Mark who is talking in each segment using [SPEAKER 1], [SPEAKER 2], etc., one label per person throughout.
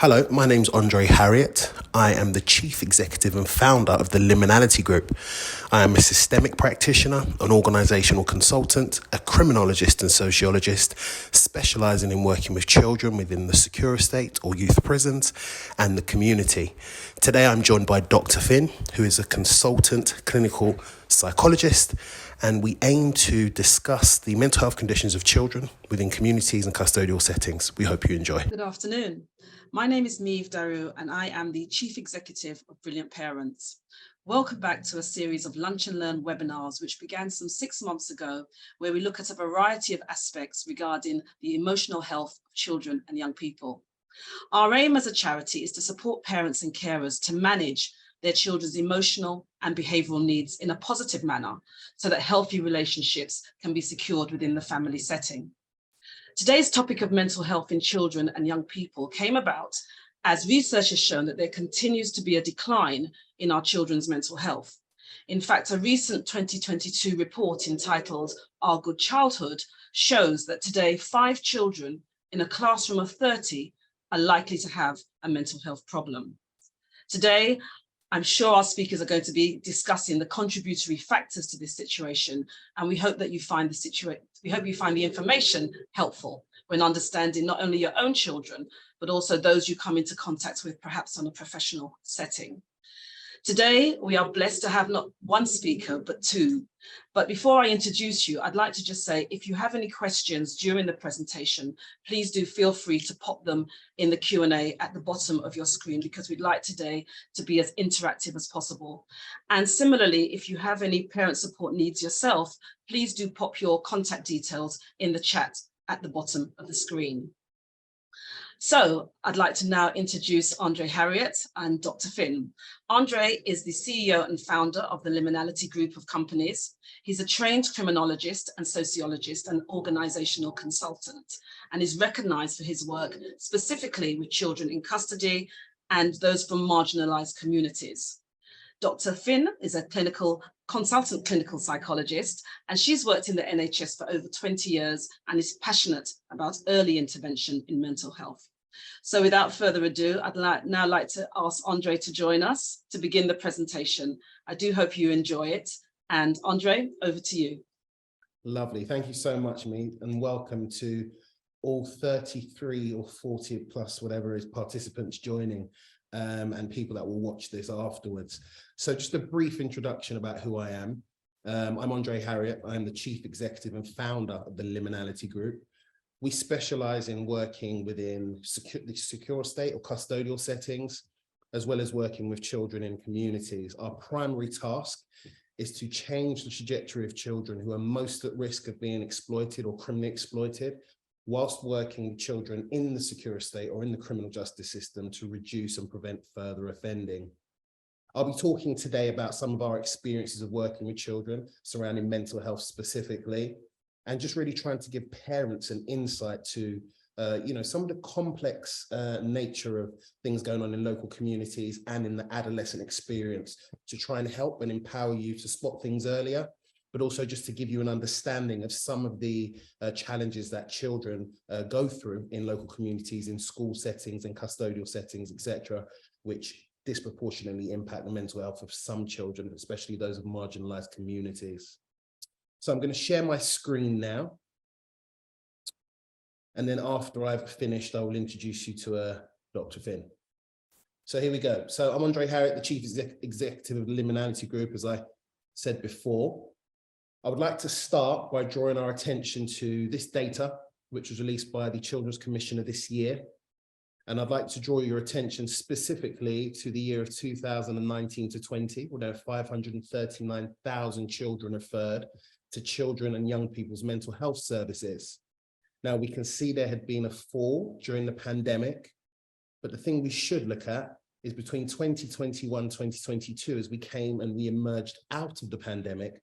[SPEAKER 1] Hello, my name's Harriott. I am the Chief Executive and founder of the Liminality Group. I am a systemic practitioner, an organisational consultant, a criminologist and sociologist, specialising in working with children within the secure estate or youth prisons and the community. Today I'm joined by Dr. Finn, who is a consultant clinical psychologist, and we aim to discuss the mental health conditions of children within communities and custodial settings. We hope you enjoy.
[SPEAKER 2] Good afternoon. My name is Niamh Daru and I am the Chief Executive of Brilliant Parents. Welcome back to a series of Lunch and Learn webinars which began some 6 months ago, where we look at a variety of aspects regarding the emotional health of children and young people. Our aim as a charity is to support parents and carers to manage their children's emotional and behavioural needs in a positive manner so that healthy relationships can be secured within the family setting. Today's topic of mental health in children and young people came about as research has shown that there continues to be a decline in our children's mental health. In fact, a recent 2022 report entitled Our Good Childhood shows that today 5 children in a classroom of 30 are likely to have a mental health problem. Today, I'm sure our speakers are going to be discussing the contributory factors to this situation, and we hope that you find the information helpful when understanding not only your own children, but also those you come into contact with, perhaps on a professional setting. Today, we are blessed to have not one speaker, but 2. But before I introduce you, I'd like to just say, if you have any questions during the presentation, please do feel free to pop them in the Q&A at the bottom of your screen, because we'd like today to be as interactive as possible. And similarly, if you have any parent support needs yourself, please do pop your contact details in the chat at the bottom of the screen. So I'd like to now introduce Andrez Harriott and Dr. Finn. Andrez is the CEO and founder of the Liminality Group of companies. He's a trained criminologist and sociologist and organizational consultant, and is recognized for his work specifically with children in custody and those from marginalized communities. Dr. Finn is a consultant clinical psychologist, and she's worked in the NHS for over 20 years and is passionate about early intervention in mental health. So without further ado, I'd now like to ask Andrez to join us to begin the presentation. I do hope you enjoy it. And Andrez, over to you.
[SPEAKER 1] Lovely. Thank you so much, Mead, and welcome to all 33 or 40 plus, whatever is participants joining, and people that will watch this afterwards. So just a brief introduction about who I am. I'm Andrez Harriott. I'm the Chief Executive and founder of the Liminality Group. We specialize in working within the secure state or custodial settings, as well as working with children in communities. Our primary task is to change the trajectory of children who are most at risk of being exploited or criminally exploited, whilst working with children in the secure state or in the criminal justice system to reduce and prevent further offending. I'll be talking today about some of our experiences of working with children surrounding mental health specifically, and just really trying to give parents an insight to some of the complex nature of things going on in local communities and in the adolescent experience, to try and help and empower you to spot things earlier, but also just to give you an understanding of some of the challenges that children go through in local communities, in school settings and custodial settings, etc., which disproportionately impact the mental health of some children, especially those of marginalized communities. So I'm going to share my screen now. And then after I've finished, I will introduce you to Dr. Finn. So here we go. So I'm Andrez Harriott, the Chief Executive of the Liminality Group, as I said before. I would like to start by drawing our attention to this data, which was released by the Children's Commissioner this year. And I'd like to draw your attention specifically to the year of 2019 to 20, where 539,000 children referred to children and young people's mental health services. Now, we can see there had been a fall during the pandemic, but the thing we should look at is between 2021 and 2022, as we came and we emerged out of the pandemic,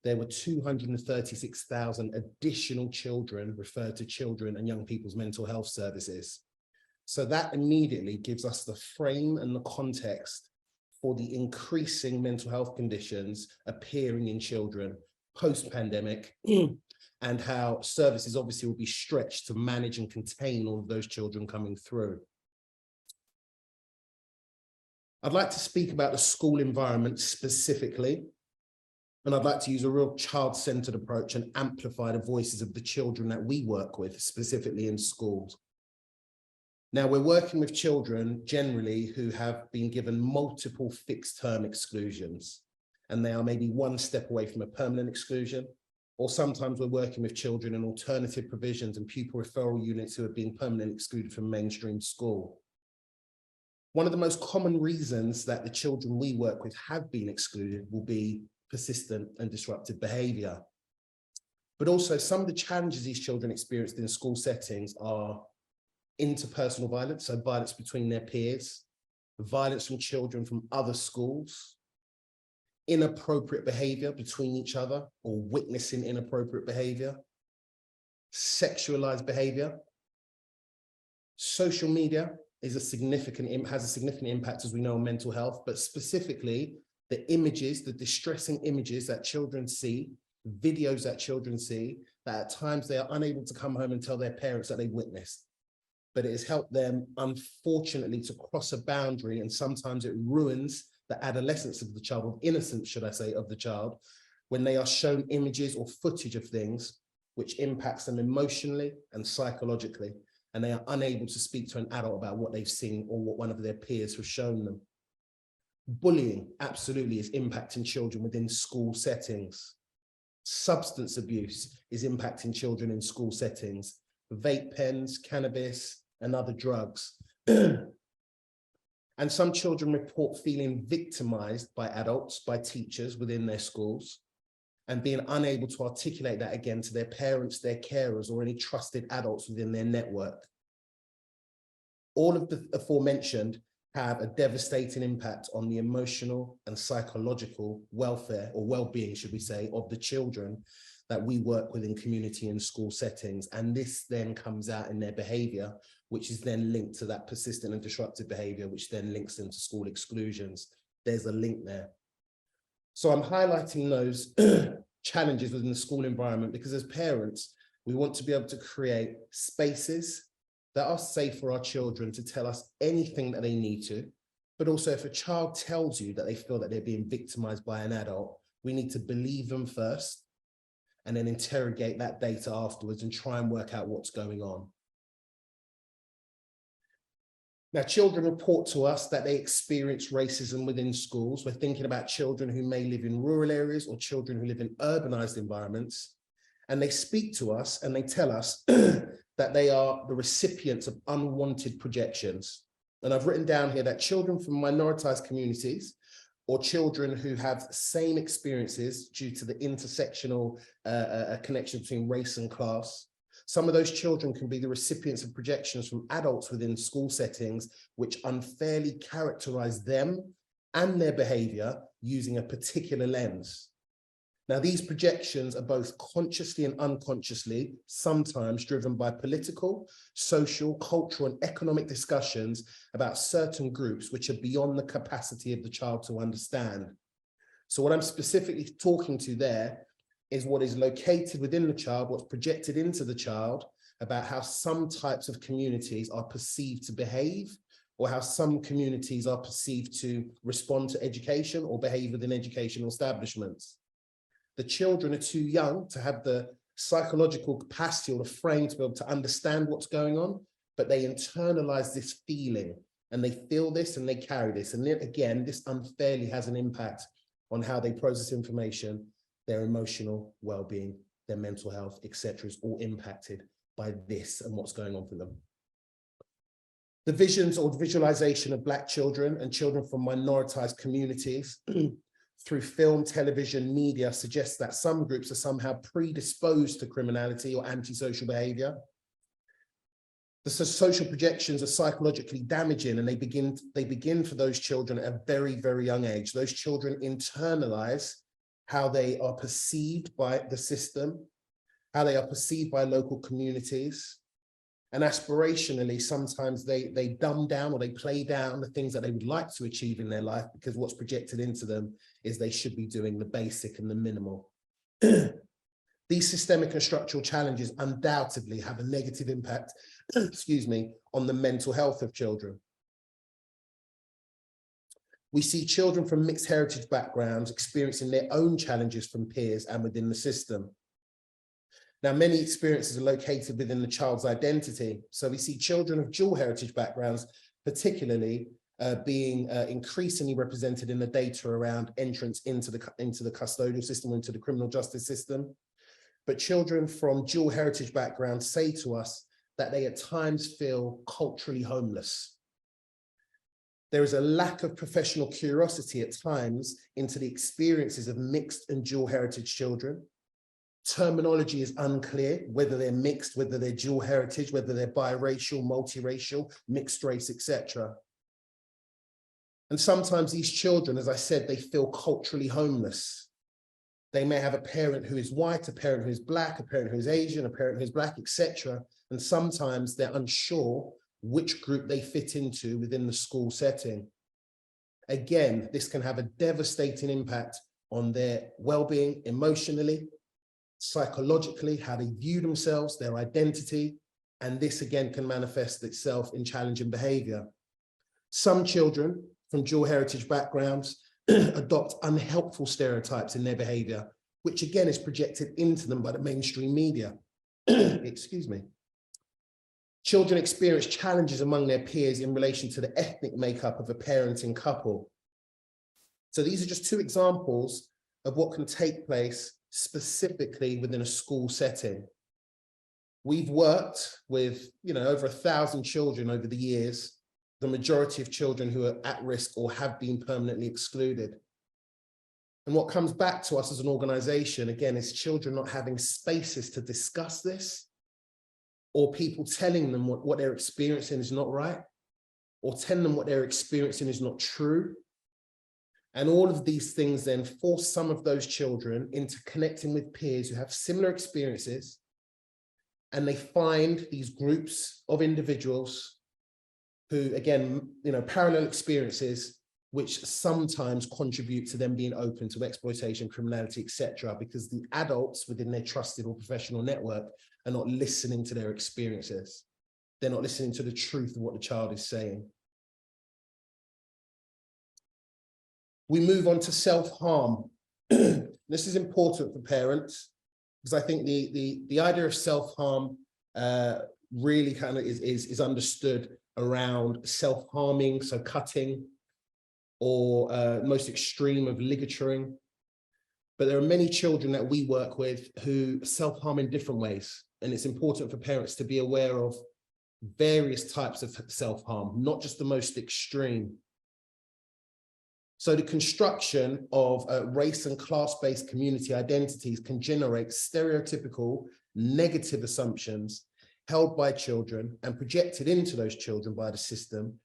[SPEAKER 1] there were 236,000 additional children referred to children and young people's mental health services. So that immediately gives us the frame and the context for the increasing mental health conditions appearing in children post-pandemic, and how services obviously will be stretched to manage and contain all of those children coming through. I'd like to speak about the school environment specifically, and I'd like to use a real child-centered approach and amplify the voices of the children that we work with, specifically in schools. Now, we're working with children generally who have been given multiple fixed-term exclusions, and they are maybe one step away from a permanent exclusion, or sometimes we're working with children in alternative provisions and pupil referral units who are being permanently excluded from mainstream school. One of the most common reasons that the children we work with have been excluded will be persistent and disruptive behaviour. But also some of the challenges these children experienced in school settings are interpersonal violence, so violence between their peers, violence from children from other schools, inappropriate behaviour between each other or witnessing inappropriate behaviour, sexualized behaviour. Social media has a significant impact, as we know, on mental health, but specifically the images, the distressing images that children see, videos that children see, that at times they are unable to come home and tell their parents that they've witnessed. But it has helped them, unfortunately, to cross a boundary, and sometimes it ruins the adolescence of the child, or innocence, should I say, of the child, when they are shown images or footage of things which impacts them emotionally and psychologically, and they are unable to speak to an adult about what they've seen or what one of their peers have shown them. Bullying absolutely is impacting children within school settings. Substance abuse is impacting children in school settings. Vape pens, cannabis, and other drugs. And some children report feeling victimized by adults, by teachers within their schools, and being unable to articulate that again to their parents, their carers, or any trusted adults within their network. All of the aforementioned have a devastating impact on the emotional and psychological welfare, or well-being, should we say, of the children that we work with in community and school settings. And this then comes out in their behavior, which is then linked to that persistent and disruptive behavior, which then links them to school exclusions. There's a link there. So I'm highlighting those challenges within the school environment because as parents, we want to be able to create spaces that are safe for our children to tell us anything that they need to. But also if a child tells you that they feel that they're being victimized by an adult, we need to believe them first and then interrogate that data afterwards and try and work out what's going on. Now, children report to us that they experience racism within schools. We're thinking about children who may live in rural areas or children who live in urbanized environments. And they speak to us and they tell us that they are the recipients of unwanted projections. And I've written down here that children from minoritized communities or children who have same experiences due to the intersectional connection between race and class. Some of those children can be the recipients of projections from adults within school settings, which unfairly characterize them and their behavior using a particular lens. Now, these projections are both consciously and unconsciously, sometimes driven by political, social, cultural, and economic discussions about certain groups which are beyond the capacity of the child to understand. So what I'm specifically talking to there is what is located within the child, what's projected into the child about how some types of communities are perceived to behave, or how some communities are perceived to respond to education or behave within educational establishments. The children are too young to have the psychological capacity or the frame to be able to understand what's going on, but they internalize this feeling and they feel this and they carry this. And then again, this unfairly has an impact on how they process information, their emotional well-being, their mental health, etc. is all impacted by this and what's going on for them. The visions or visualization of Black children and children from minoritized communities through film, television, media suggests that some groups are somehow predisposed to criminality or antisocial behavior. The social projections are psychologically damaging, and they begin for those children at a very, very young age. Those children internalize how they are perceived by the system, how they are perceived by local communities. And aspirationally, sometimes they dumb down or they play down the things that they would like to achieve in their life because what's projected into them is they should be doing the basic and the minimal. These systemic and structural challenges undoubtedly have a negative impact, excuse me, on the mental health of children. We see children from mixed heritage backgrounds experiencing their own challenges from peers and within the system. Now, many experiences are located within the child's identity. So we see children of dual heritage backgrounds, particularly being increasingly represented in the data around entrance into the custodial system, into the criminal justice system. But children from dual heritage backgrounds say to us that they at times feel culturally homeless. There is a lack of professional curiosity at times into the experiences of mixed and dual heritage children. Terminology is unclear, whether they're mixed, whether they're dual heritage, whether they're biracial, multiracial, mixed race, etc. And sometimes these children, as I said, they feel culturally homeless. They may have a parent who is white, a parent who is black, a parent who is Asian, a parent who is black, etc. And sometimes they're unsure which group they fit into within the school setting. Again, this can have a devastating impact on their well-being emotionally, psychologically, how they view themselves, their identity, and this again can manifest itself in challenging behavior. Some children from dual heritage backgrounds adopt unhelpful stereotypes in their behavior, which again is projected into them by the mainstream media. Excuse me. Children experience challenges among their peers in relation to the ethnic makeup of a parenting couple. So these are just two examples of what can take place specifically within a school setting. We've worked with, over 1,000 children over the years, the majority of children who are at risk or have been permanently excluded. And what comes back to us as an organization, again, is children not having spaces to discuss this, or people telling them what they're experiencing is not right, or telling them what they're experiencing is not true. And all of these things then force some of those children into connecting with peers who have similar experiences, and they find these groups of individuals who, again, parallel experiences, which sometimes contribute to them being open to exploitation, criminality, etc., because the adults within their trusted or professional network are not listening to their experiences. They're not listening to the truth of what the child is saying. We move on to self-harm. This is important for parents, because I think the idea of self-harm really kind of is understood around self-harming, so cutting, or most extreme of ligaturing. But there are many children that we work with who self-harm in different ways. And it's important for parents to be aware of various types of self-harm, not just the most extreme. So the construction of race and class-based community identities can generate stereotypical negative assumptions held by children and projected into those children by the system,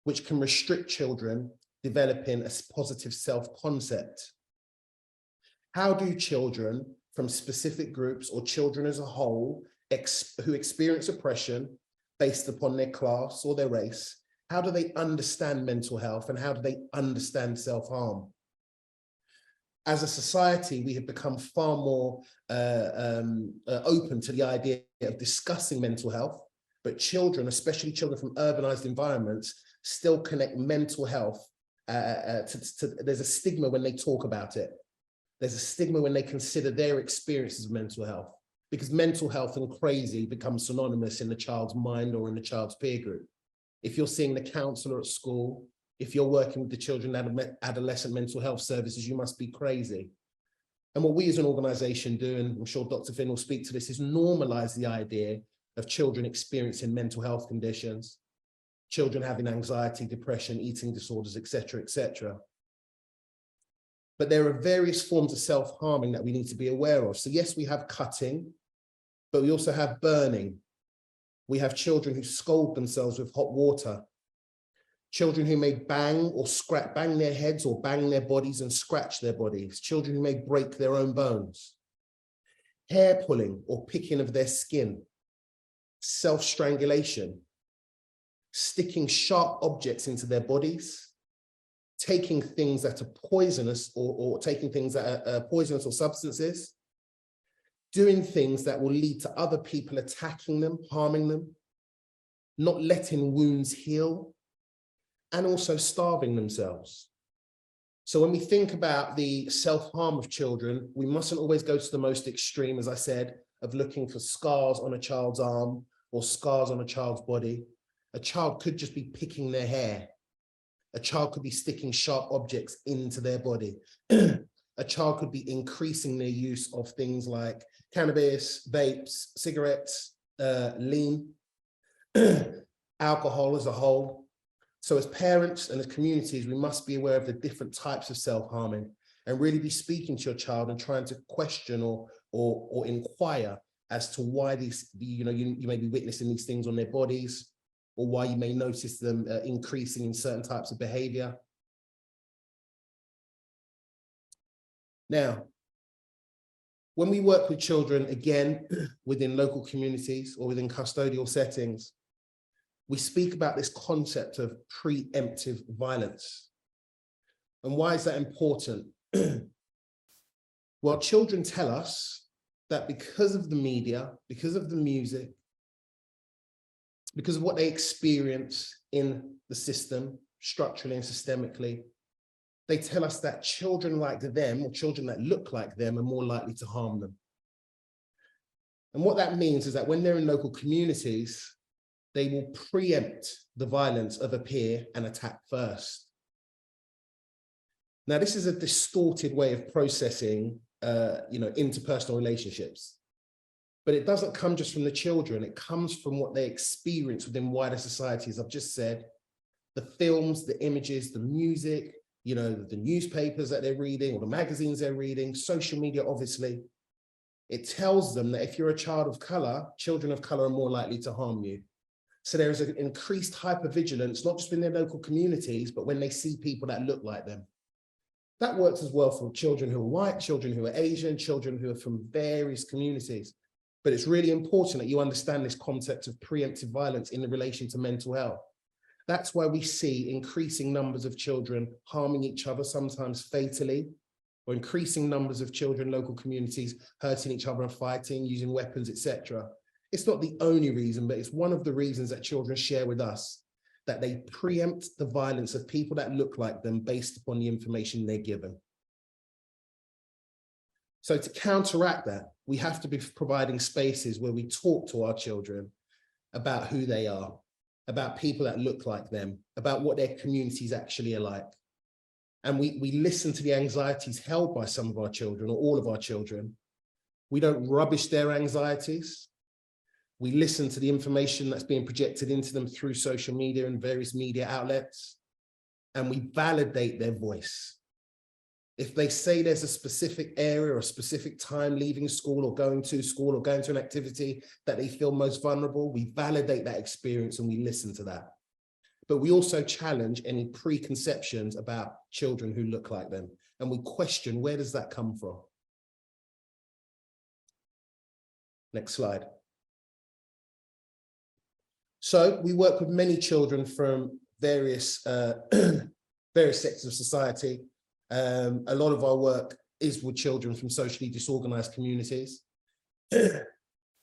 [SPEAKER 1] which can restrict children developing a positive self-concept. How do children from specific groups, or children as a whole, who experience oppression based upon their class or their race, how do they understand mental health, and how do they understand self-harm? As a society, we have become far more open to the idea of discussing mental health, but children, especially children from urbanized environments, still connect mental health there's a stigma when they talk about it. There's a stigma when they consider their experiences of mental health, because mental health and crazy becomes synonymous in the child's mind or in the child's peer group. If you're seeing the counselor at school, if you're working with the children at adolescent mental health services, you must be crazy. And what we as an organization do, and I'm sure Dr. Finn will speak to this, is normalize the idea of children experiencing mental health conditions, children having anxiety, depression, eating disorders, etc., etc. But there are various forms of self-harming that we need to be aware of. So yes, we have cutting, but we also have burning. We have children who scald themselves with hot water, children who may bang their heads or bang their bodies and scratch their bodies, children who may break their own bones, hair pulling or picking of their skin, self-strangulation, sticking sharp objects into their bodies, taking things that are poisonous or taking things that are poisonous or substances, doing things that will lead to other people attacking them, harming them, not letting wounds heal, and also starving themselves. So when we think about the self-harm of children, we mustn't always go to the most extreme, as I said, of looking for scars on a child's arm or scars on a child's body. A child could just be picking their hair. A child could be sticking sharp objects into their body. A child could be increasing their use of things like cannabis, vapes, cigarettes, lean, alcohol as a whole. So as parents and as communities, we must be aware of the different types of self-harming and really be speaking to your child and trying to question or inquire as to why these, you may be witnessing these things on their bodies, or why you may notice them increasing in certain types of behavior. Now, when we work with children, again, within local communities or within custodial settings, we speak about this concept of preemptive violence. And why is that important? Well, children tell us that because of the media, because of the music, because of what they experience in the system, structurally and systemically, they tell us that children like them, or children that look like them, are more likely to harm them. And what that means is that when they're in local communities, they will preempt the violence of a peer and attack first. Now, this is a distorted way of processing, interpersonal relationships. But it doesn't come just from the children, it comes from what they experience within wider society, as I've just said. The films, the images, the music, the newspapers that they're reading or the magazines they're reading, social media, obviously. It tells them that if you're a child of color, children of color are more likely to harm you. So there is an increased hypervigilance, not just in their local communities, but when they see people that look like them. That works as well for children who are white, children who are Asian, children who are from various communities. But it's really important that you understand this concept of preemptive violence in relation to mental health. That's why we see increasing numbers of children harming each other, sometimes fatally, or increasing numbers of children, local communities hurting each other and fighting, using weapons, etc. It's not the only reason, but it's one of the reasons that children share with us, that they preempt the violence of people that look like them based upon the information they're given. So to counteract that, we have to be providing spaces where we talk to our children about who they are, about people that look like them, about what their communities actually are like. And we listen to the anxieties held by some of our children, or all of our children. We don't rubbish their anxieties. We listen to the information that's being projected into them through social media and various media outlets, and we validate their voice. If they say there's a specific area or a specific time leaving school or going to an activity that they feel most vulnerable, we validate that experience and we listen to that. But we also challenge any preconceptions about children who look like them. And we question, where does that come from? Next slide. So we work with many children from various sectors of society. A lot of our work is with children from socially disorganized communities. And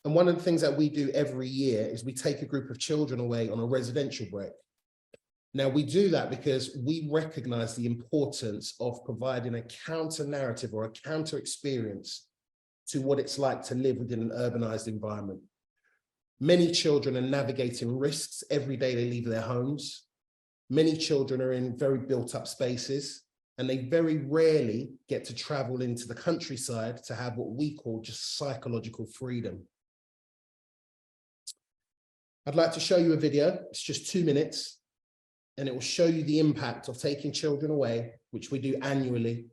[SPEAKER 1] one of the things that we do every year is we take a group of children away on a residential break. Now, we do that because we recognize the importance of providing a counter narrative or a counter experience to what it's like to live within an urbanized environment. Many children are navigating risks every day they leave their homes. Many children are in very built up spaces, and they very rarely get to travel into the countryside to have what we call just psychological freedom. I'd like to show you a video. It's just 2 minutes, and it will show you the impact of taking children away, which we do annually,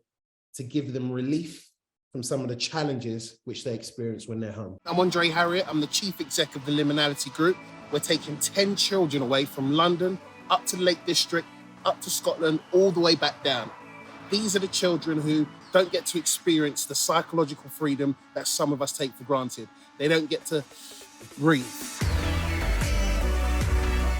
[SPEAKER 1] to give them relief from some of the challenges which they experience when they're home. I'm Andrez Harriott. I'm the Chief Exec of the Liminality Group. We're taking 10 children away from London, up to the Lake District, up to Scotland, all the way back down. These are the children who don't get to experience the psychological freedom that some of us take for granted. They don't get to breathe.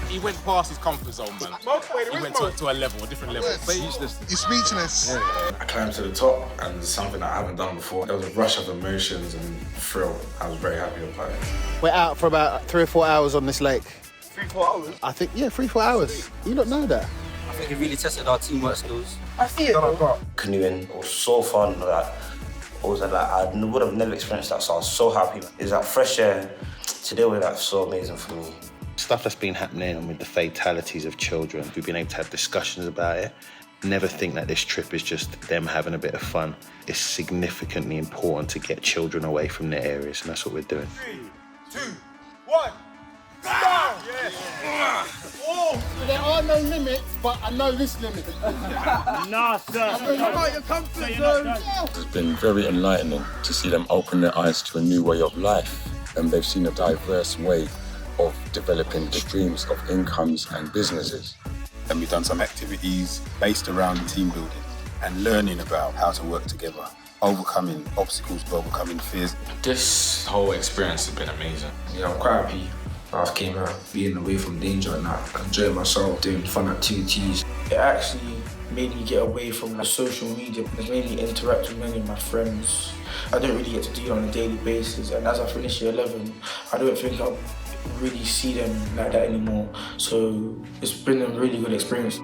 [SPEAKER 3] He went past his comfort zone, man. He went to a different level.
[SPEAKER 4] Speechless. You're speechless.
[SPEAKER 3] Yeah.
[SPEAKER 5] I climbed to the top, and it's something that I haven't done before. There was a rush of emotions and thrill. I was very happy about it.
[SPEAKER 6] We're out for about 3 or 4 hours on this lake.
[SPEAKER 4] 3 or 4 hours?
[SPEAKER 6] I think, yeah, 3 or 4 hours. You don't know that.
[SPEAKER 3] I
[SPEAKER 6] think it really tested our teamwork skills.
[SPEAKER 4] I see it.
[SPEAKER 7] Canoeing was so fun that I would have never experienced that, so I was so happy. It's that fresh air to deal with that's so amazing for me.
[SPEAKER 8] Stuff that's been happening with the fatalities of children, we've been able to have discussions about it. Never think that this trip is just them having a bit of fun. It's significantly important to get children away from their areas, and that's what we're doing.
[SPEAKER 3] 3, 2, 1. Down! Yes. Oh.
[SPEAKER 4] There are no limits, but I know this limit.
[SPEAKER 3] Nah, sir.
[SPEAKER 4] Your comfort zone.
[SPEAKER 9] It's been very enlightening to see them open their eyes to a new way of life, and they've seen a diverse way of developing streams of incomes and businesses.
[SPEAKER 10] And we've done some activities based around team building and learning about how to work together, overcoming obstacles, overcoming fears.
[SPEAKER 5] This whole experience has been amazing. Yeah, I'm quite happy. I came out being away from danger and that, enjoying myself, doing fun activities.
[SPEAKER 11] It actually made me get away from the social media. It made me interact with many of my friends. I don't really get to do it on a daily basis, and as I finish year 11, I don't think I'll really see them like that anymore. So it's been a really good experience.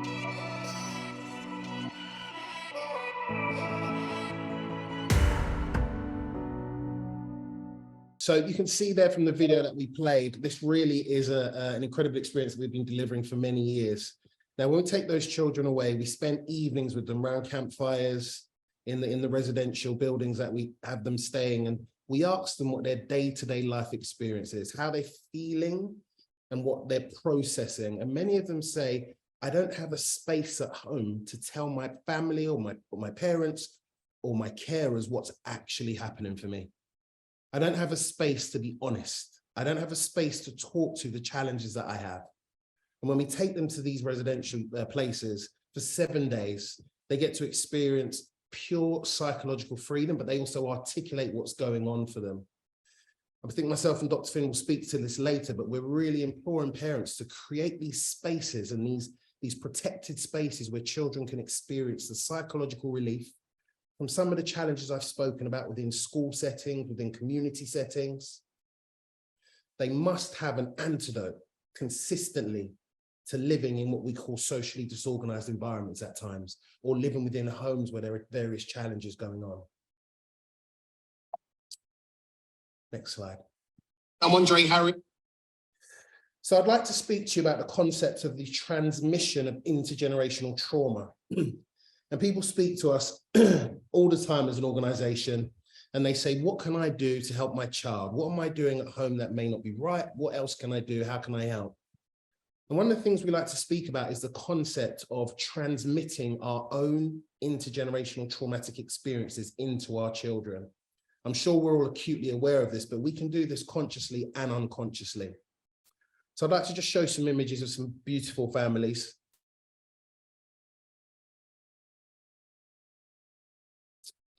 [SPEAKER 1] So you can see there from the video that we played, this really is an incredible experience that we've been delivering for many years. Now, when we take those children away, we spend evenings with them around campfires in the residential buildings that we have them staying, and we ask them what their day-to-day life experience is, how they're feeling and what they're processing. And many of them say, I don't have a space at home to tell my family or my parents or my carers what's actually happening for me. I don't have a space to be honest. I don't have a space to talk to the challenges that I have. And when we take them to these residential places for 7 days, they get to experience pure psychological freedom, but they also articulate what's going on for them. I think myself and Dr. Finn will speak to this later, but we're really imploring parents to create these spaces and these protected spaces where children can experience the psychological relief from some of the challenges I've spoken about within school settings, within community settings. They must have an antidote consistently to living in what we call socially disorganized environments at times, or living within homes where there are various challenges going on. Next slide.
[SPEAKER 4] I'm Andrez, Harriott.
[SPEAKER 1] So I'd like to speak to you about the concept of the transmission of intergenerational trauma. And people speak to us all the time as an organization, and they say, what can I do to help my child? What am I doing at home that may not be right? What else can I do? How can I help? And one of the things we like to speak about is the concept of transmitting our own intergenerational traumatic experiences into our children. I'm sure we're all acutely aware of this, but we can do this consciously and unconsciously. So I'd like to just show some images of some beautiful families.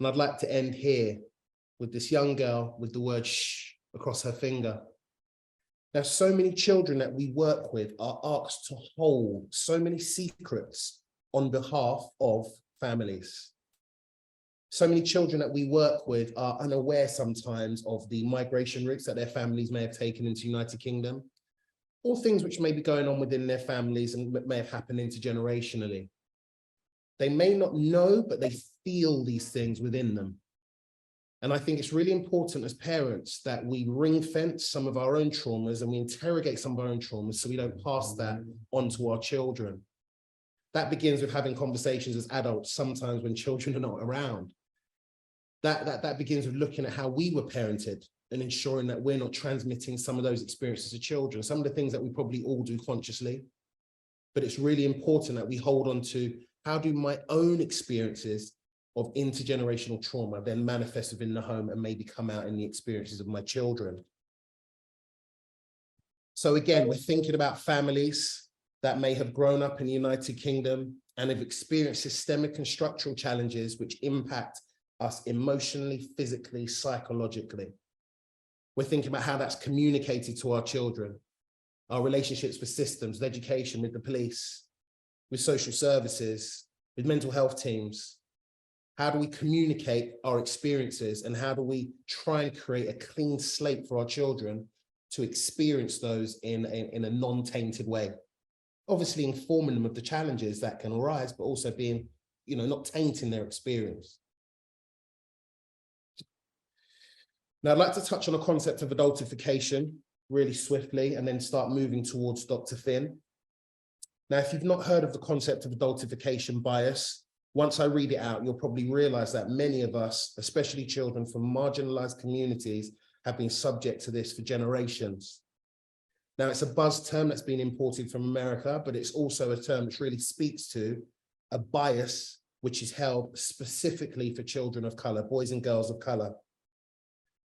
[SPEAKER 1] And I'd like to end here with this young girl with the word shh across her finger. Now, so many children that we work with are asked to hold so many secrets on behalf of families. So many children that we work with are unaware sometimes of the migration routes that their families may have taken into the United Kingdom, or things which may be going on within their families and may have happened intergenerationally. They may not know, but they feel these things within them. And I think it's really important as parents that we ring fence some of our own traumas and we interrogate some of our own traumas so we don't pass that on to our children. That begins with having conversations as adults, sometimes when children are not around. That begins with looking at how we were parented and ensuring that we're not transmitting some of those experiences to children. Some of the things that we probably all do consciously, but it's really important that we hold on to how do my own experiences of intergenerational trauma then manifest within the home and maybe come out in the experiences of my children. So again, we're thinking about families that may have grown up in the United Kingdom and have experienced systemic and structural challenges which impact us emotionally, physically, psychologically. We're thinking about how that's communicated to our children, our relationships with systems, with education, with the police, with social services, with mental health teams. How do we communicate our experiences and how do we try and create a clean slate for our children to experience those in a non-tainted way? obviously informing them of the challenges that can arise, but also being, not tainting their experience. Now, I'd like to touch on the concept of adultification really swiftly and then start moving towards Dr. Finn. Now, if you've not heard of the concept of adultification bias, once I read it out, you'll probably realize that many of us, especially children from marginalized communities, have been subject to this for generations. Now, it's a buzz term that's been imported from America, but it's also a term which really speaks to a bias which is held specifically for children of color, boys and girls of color,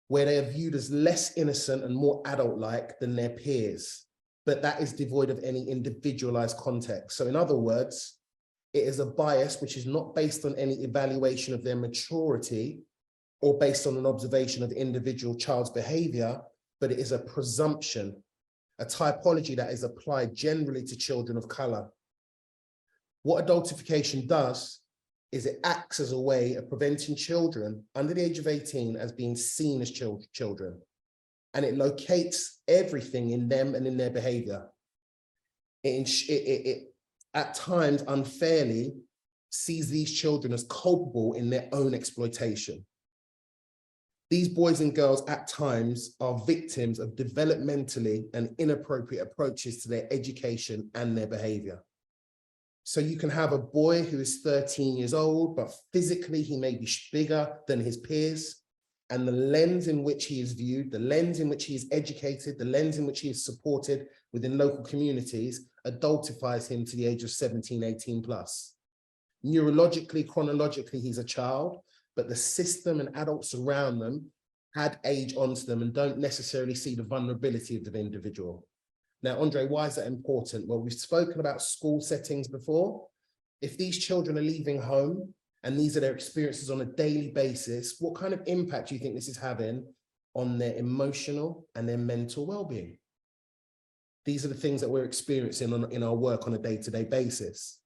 [SPEAKER 1] where they are viewed as less innocent and more adult-like than their peers, but that is devoid of any individualized context. So in other words, it is a bias which is not based on any evaluation of their maturity or based on an observation of individual child's behavior, but it is a presumption, a typology that is applied generally to children of color. What adultification does is it acts as a way of preventing children under the age of 18 as being seen as children. And it locates everything in them and in their behavior. It at times unfairly sees these children as culpable in their own exploitation. These boys and girls at times are victims of developmentally and inappropriate approaches to their education and their behavior. So you can have a boy who is 13 years old, but physically he may be bigger than his peers. And the lens in which he is viewed, the lens in which he is educated, the lens in which he is supported within local communities adultifies him to the age of 17, 18 plus. Neurologically, chronologically, he's a child, but the system and adults around them add age onto them and don't necessarily see the vulnerability of the individual. Now, Andre, why is that important? Well, we've spoken about school settings before. If these children are leaving home and these are their experiences on a daily basis, what kind of impact do you think this is having on their emotional and their mental well-being? These are the things that we're experiencing in our work on a day-to-day basis.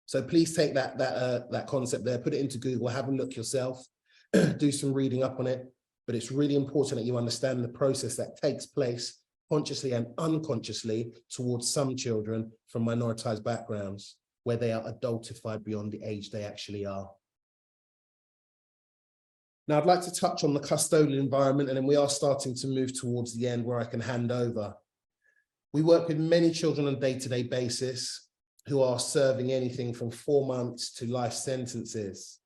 [SPEAKER 1] So please take that concept there, put it into Google, have a look yourself, do some reading up on it. But it's really important that you understand the process that takes place consciously and unconsciously towards some children from minoritized backgrounds, where they are adultified beyond the age they actually are. Now, I'd like to touch on the custodial environment, and then we are starting to move towards the end where I can hand over. We work with many children on a day-to-day basis who are serving anything from 4 months to life sentences.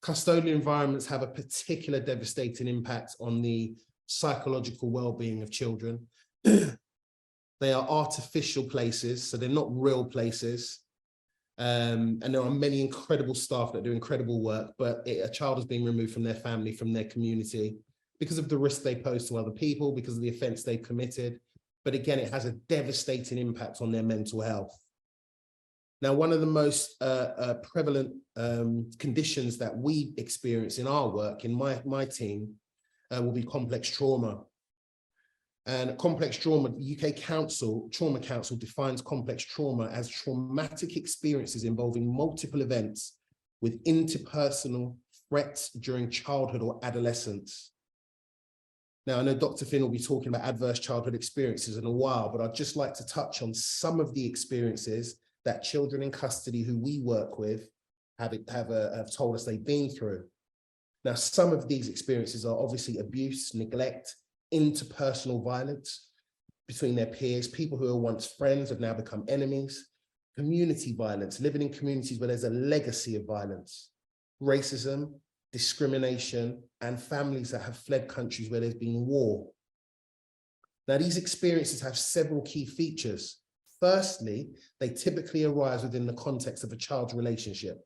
[SPEAKER 1] Custodial environments have a particular devastating impact on the psychological well-being of children. They are artificial places, so they're not real places. And there are many incredible staff that do incredible work, but a child is being removed from their family, from their community, because of the risk they pose to other people, because of the offense they've committed. But again, it has a devastating impact on their mental health. Now, one of the most prevalent conditions that we experience in our work, in my team, will be complex trauma. And complex trauma, the UK Trauma Council defines complex trauma as traumatic experiences involving multiple events with interpersonal threats during childhood or adolescence. Now, I know Dr. Finn will be talking about adverse childhood experiences in a while, but I'd just like to touch on some of the experiences that children in custody who we work with have told us they've been through. Now, some of these experiences are obviously abuse, neglect, interpersonal violence between their peers, people who were once friends have now become enemies, community violence, living in communities where there's a legacy of violence, racism, discrimination, and families that have fled countries where there's been war. Now, these experiences have several key features. Firstly, they typically arise within the context of a child's relationship.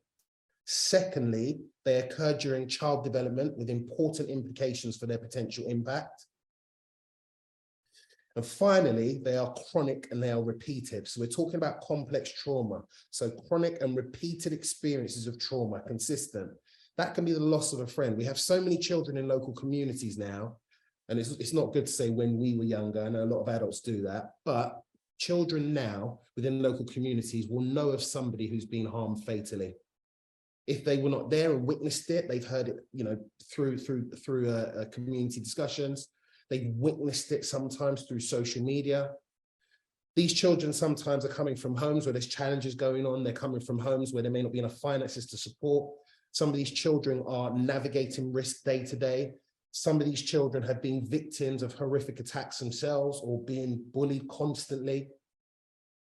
[SPEAKER 1] Secondly, they occur during child development with important implications for their potential impact. And finally, they are chronic and they are repeated. So we're talking about complex trauma. So chronic and repeated experiences of trauma, consistent. That can be the loss of a friend. We have so many children in local communities now, and it's not good to say when we were younger. I know a lot of adults do that, but children now within local communities will know of somebody who's been harmed fatally. If they were not there and witnessed it, they've heard it, through community discussions. They've witnessed it sometimes through social media. These children sometimes are coming from homes where there's challenges going on. They're coming from homes where there may not be enough finances to support. Some of these children are navigating risk day to day. Some of these children have been victims of horrific attacks themselves or being bullied constantly.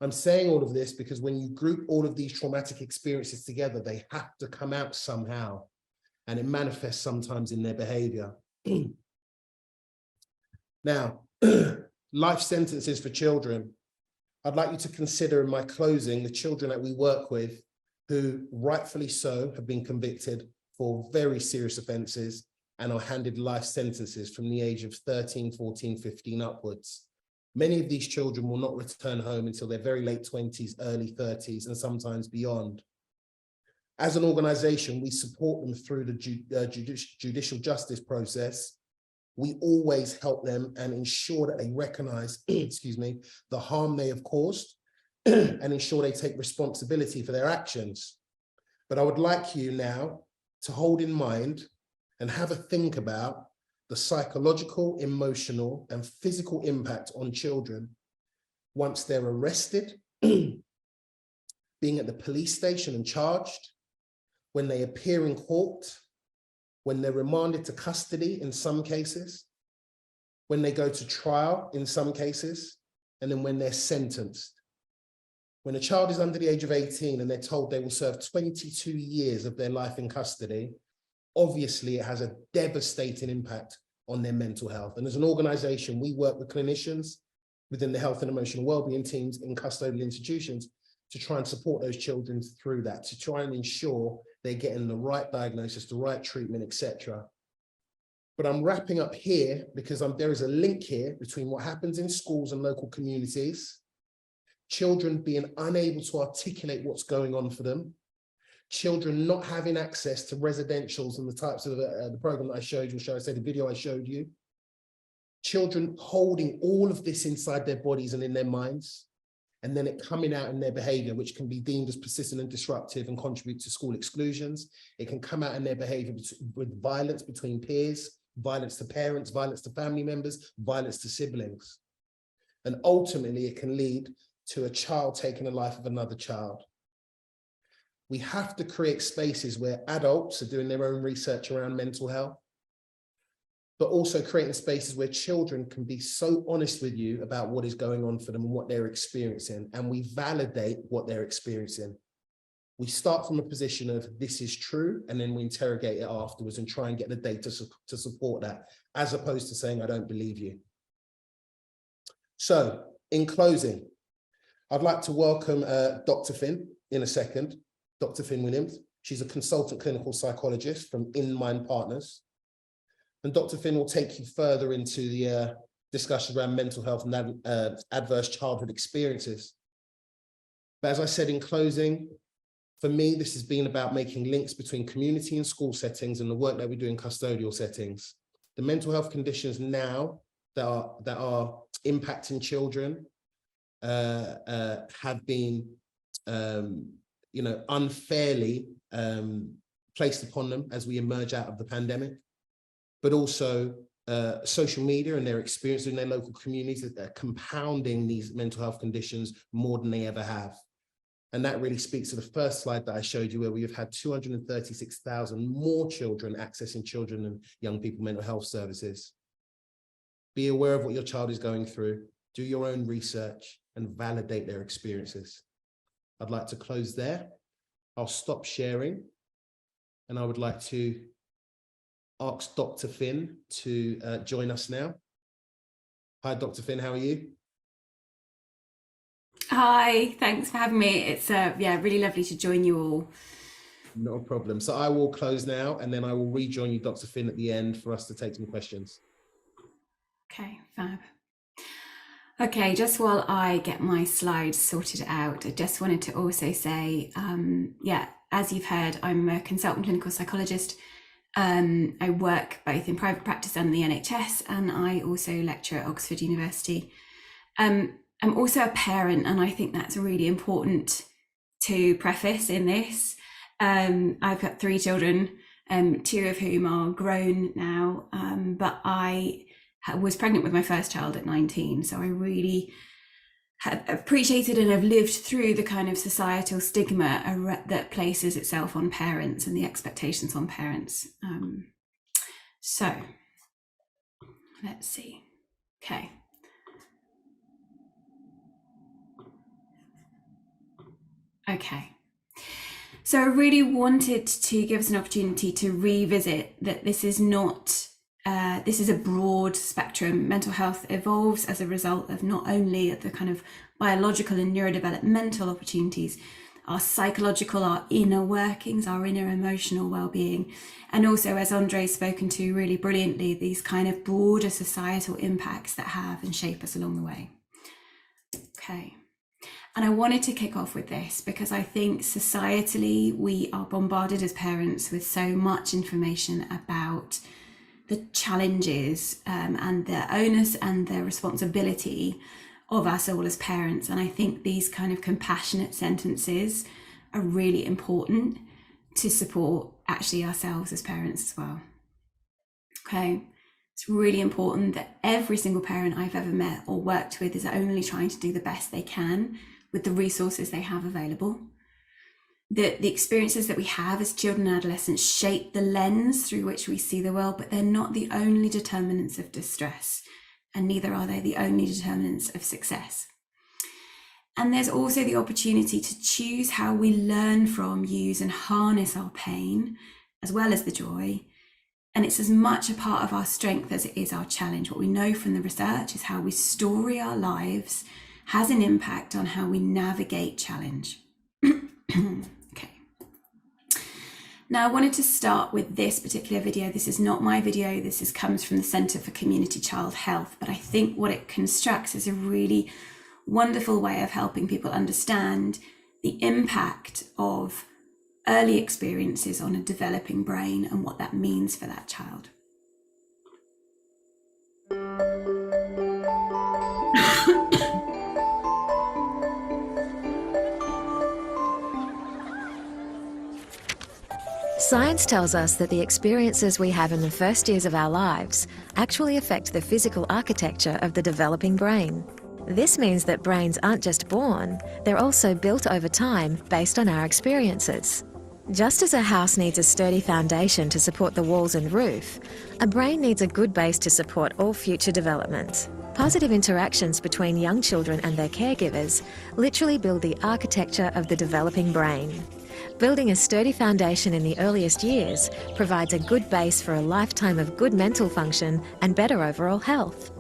[SPEAKER 1] I'm saying all of this because when you group all of these traumatic experiences together, they have to come out somehow, and it manifests sometimes in their behavior. Now, life sentences for children. I'd like you to consider in my closing the children that we work with who rightfully so have been convicted for very serious offences and are handed life sentences from the age of 13, 14, 15 upwards. Many of these children will not return home until their very late 20s, early 30s, and sometimes beyond. As an organisation, we support them through the judicial justice process. We always help them and ensure that they recognise, excuse me, the harm they have caused and ensure they take responsibility for their actions. But I would like you now to hold in mind and have a think about the psychological, emotional, and physical impact on children once they're arrested, being at the police station and charged, when they appear in court, when they're remanded to custody in some cases, when they go to trial in some cases, and then when they're sentenced. When a child is under the age of 18 and they're told they will serve 22 years of their life in custody, obviously it has a devastating impact on their mental health. And as an organisation, we work with clinicians within the health and emotional wellbeing teams in custodial institutions to try and support those children through that, to try and ensure they're getting the right diagnosis, the right treatment, etc. But I'm wrapping up here because there is a link here between what happens in schools and local communities, children being unable to articulate what's going on for them, children not having access to residentials and the types of the program that I showed you, the video I showed you, children holding all of this inside their bodies and in their minds, and then it coming out in their behavior, which can be deemed as persistent and disruptive and contribute to school exclusions. It can come out in their behavior with violence between peers, violence to parents, violence to family members, violence to siblings. And ultimately, it can lead to a child taking the life of another child. We have to create spaces where adults are doing their own research around mental health, but also creating spaces where children can be so honest with you about what is going on for them and what they're experiencing, and we validate what they're experiencing. We start from a position of this is true, and then we interrogate it afterwards and try and get the data to support that, as opposed to saying, I don't believe you. So, in closing, I'd like to welcome Dr. Finn in a second, Dr. Finn Williams. She's a consultant clinical psychologist from In Mind Partners. And Dr. Finn will take you further into the discussion around mental health and adverse childhood experiences. But as I said in closing, for me, this has been about making links between community and school settings and the work that we do in custodial settings. The mental health conditions now that are impacting children have been unfairly placed upon them as we emerge out of the pandemic, but also social media and their experience in their local communities that are compounding these mental health conditions more than they ever have. And that really speaks to the first slide that I showed you, where we have had 236,000 more children accessing children and young people mental health services. Be aware of what your child is going through, do your own research, and validate their experiences. I'd like to close there. I'll stop sharing, and I would like to ask Dr. Finn to join us now. Hi, Dr. Finn, how are you?
[SPEAKER 12] Hi, thanks for having me. It's really lovely to join you all.
[SPEAKER 1] No problem. So I will close now, and then I will rejoin you, Dr. Finn, at the end for us to take some questions.
[SPEAKER 12] Okay, fab. Okay, just while I get my slides sorted out, I just wanted to also say, as you've heard, I'm a consultant clinical psychologist. I work both in private practice and the NHS, and I also lecture at Oxford University. I'm also a parent, and I think that's really important to preface in this. I've got 3 children, 2 of whom are grown now, but I was pregnant with my first child at 19, so I really have appreciated and have lived through the kind of societal stigma that places itself on parents and the expectations on parents. So let's see. Okay. Okay. So I really wanted to give us an opportunity to revisit that this is not, this is a broad spectrum. Mental health evolves as a result of not only the kind of biological and neurodevelopmental opportunities, our psychological, our inner workings, our inner emotional well-being, and also, as Andrez spoken to really brilliantly, these kind of broader societal impacts that have and shape us along the way. Okay. And I wanted to kick off with this because I think societally we are bombarded as parents with so much information about the challenges and the onus and the responsibility of us all as parents. And I think these kind of compassionate sentences are really important to support actually ourselves as parents as well. Okay. It's really important that every single parent I've ever met or worked with is only trying to do the best they can with the resources they have available. The experiences that we have as children and adolescents shape the lens through which we see the world, but they're not the only determinants of distress, and neither are they the only determinants of success. And there's also the opportunity to choose how we learn from, use, and harness our pain, as well as the joy. And it's as much a part of our strength as it is our challenge. What we know from the research is how we story our lives has an impact on how we navigate challenge. Okay. Now, I wanted to start with this particular video. This is not my video. This comes from the Centre for Community Child Health, but I think what it constructs is a really wonderful way of helping people understand the impact of early experiences on a developing brain and what that means for that child.
[SPEAKER 13] Science tells us that the experiences we have in the first years of our lives actually affect the physical architecture of the developing brain. This means that brains aren't just born, they're also built over time based on our experiences. Just as a house needs a sturdy foundation to support the walls and roof, a brain needs a good base to support all future development. Positive interactions between young children and their caregivers literally build the architecture of the developing brain. Building a sturdy foundation in the earliest years provides a good base for a lifetime of good mental function and better overall health.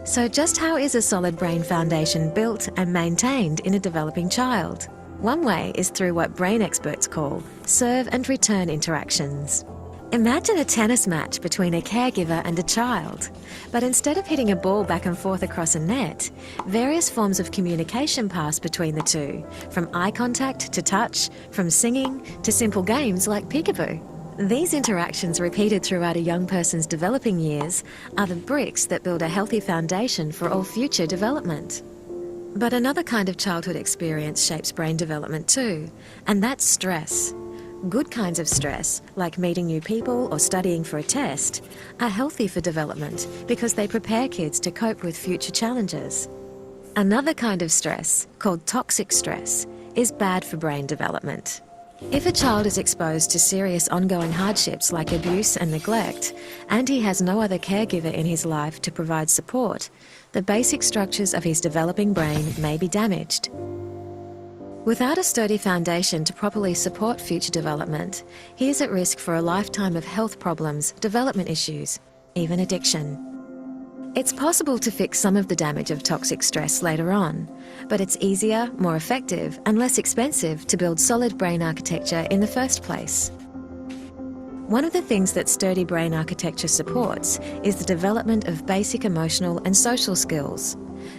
[SPEAKER 13] So just how is a solid brain foundation built and maintained in a developing child? One way is through what brain experts call serve and return interactions. Imagine a tennis match between a caregiver and a child, but instead of hitting a ball back and forth across a net, various forms of communication pass between the two, from eye contact to touch, from singing to simple games like peekaboo. These interactions, repeated throughout a young person's developing years, are the bricks that build a healthy foundation for all future development. But another kind of childhood experience shapes brain development too, and that's stress. Good kinds of stress, like meeting new people or studying for a test, are healthy for development because they prepare kids to cope with future challenges. Another kind of stress, called toxic stress, is bad for brain development. If a child is exposed to serious ongoing hardships like abuse and neglect, and he has no other caregiver in his life to provide support, the basic structures of his developing brain may be damaged. Without a sturdy foundation to properly support future development, he is at risk for a lifetime of health problems, development issues, even addiction. It's possible to fix some of the damage of toxic stress later on, but it's easier, more effective, and less expensive to build solid brain architecture in the first place. One of the things that sturdy brain architecture supports is the development of basic emotional and social skills,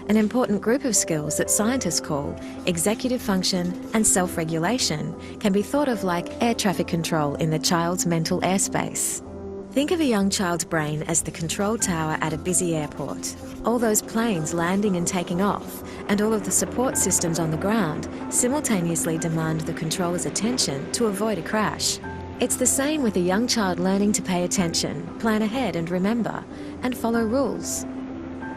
[SPEAKER 13] an important group of skills that scientists call executive function and self-regulation can be thought of like air traffic control in the child's mental airspace. Think of a young child's brain as the control tower at a busy airport. All those planes landing and taking off, and all of the support systems on the ground simultaneously demand the controller's attention to avoid a crash. It's the same with a young child learning to pay attention, plan ahead and remember, and follow rules.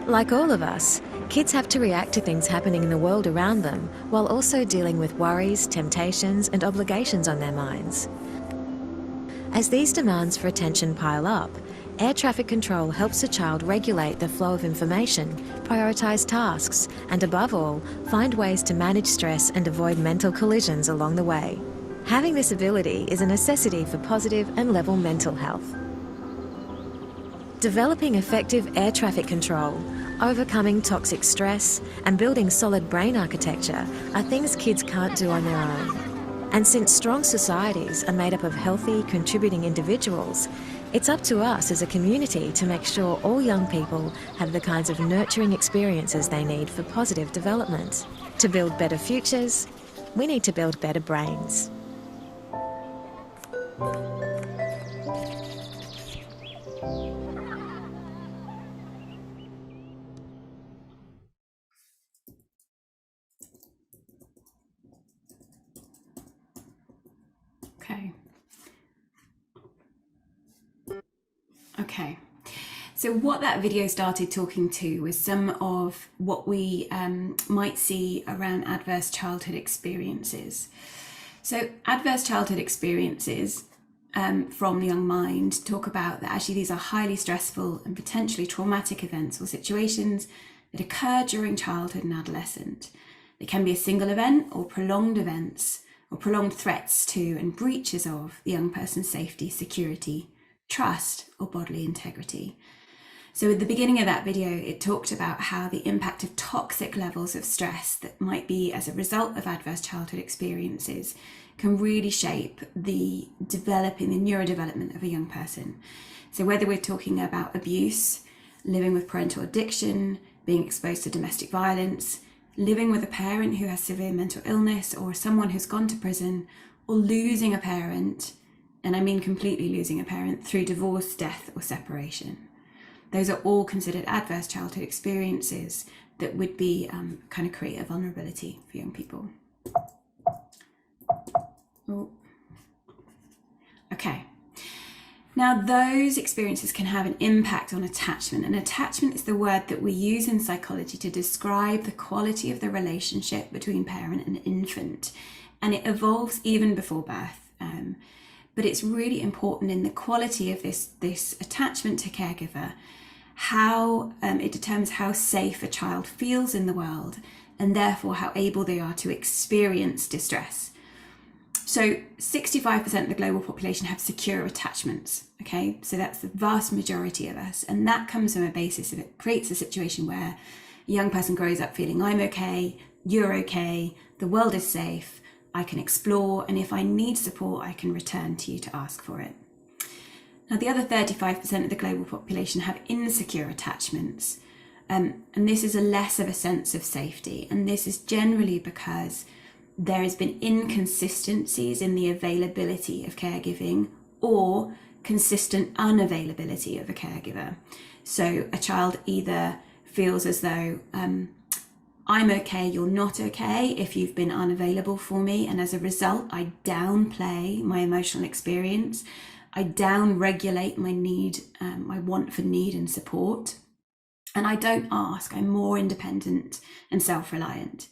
[SPEAKER 13] Like all of us, Kids have to react to things happening in the world around them while also dealing with worries, temptations, and obligations on their minds. As these demands for attention pile up, air traffic control helps a child regulate the flow of information, prioritise tasks, and above all, find ways to manage stress and avoid mental collisions along the way. Having this ability is a necessity for positive and level mental health. Developing effective air traffic control, overcoming toxic stress, and building solid brain architecture are things kids can't do on their own. And since strong societies are made up of healthy, contributing individuals, it's up to us as a community to make sure all young people have the kinds of nurturing experiences they need for positive development. To build better futures, we need to build better brains.
[SPEAKER 12] Okay, so what that video started talking to was some of what we might see around adverse childhood experiences. So adverse childhood experiences from the young mind talk about that actually these are highly stressful and potentially traumatic events or situations that occur during childhood and adolescence. They can be a single event or prolonged events or prolonged threats to and breaches of the young person's safety, security, trust, or bodily integrity. So at the beginning of that video, it talked about how the impact of toxic levels of stress that might be as a result of adverse childhood experiences can really shape the neurodevelopment of a young person. So whether we're talking about abuse, living with parental addiction, being exposed to domestic violence, living with a parent who has severe mental illness, or someone who's gone to prison, or losing a parent, and I mean completely losing a parent through divorce, death, or separation. Those are all considered adverse childhood experiences that would be kind of create a vulnerability for young people. Oh. Okay. Now, those experiences can have an impact on attachment, and attachment is the word that we use in psychology to describe the quality of the relationship between parent and infant, and it evolves even before birth. But it's really important in the quality of this attachment to caregiver, how it determines how safe a child feels in the world, and therefore how able they are to experience distress. So 65% of the global population have secure attachments, okay? So that's the vast majority of us. And that comes from a basis of it creates a situation where a young person grows up feeling I'm okay, you're okay, the world is safe, I can explore, and if I need support, I can return to you to ask for it. Now, the other 35% of the global population have insecure attachments, and this is a less of a sense of safety, and this is generally because there has been inconsistencies in the availability of caregiving or consistent unavailability of a caregiver. So a child either feels as though I'm okay, you're not okay if you've been unavailable for me, and as a result I downplay my emotional experience, I down-regulate my need, my want for need and support, and I don't ask, I'm more independent and self-reliant.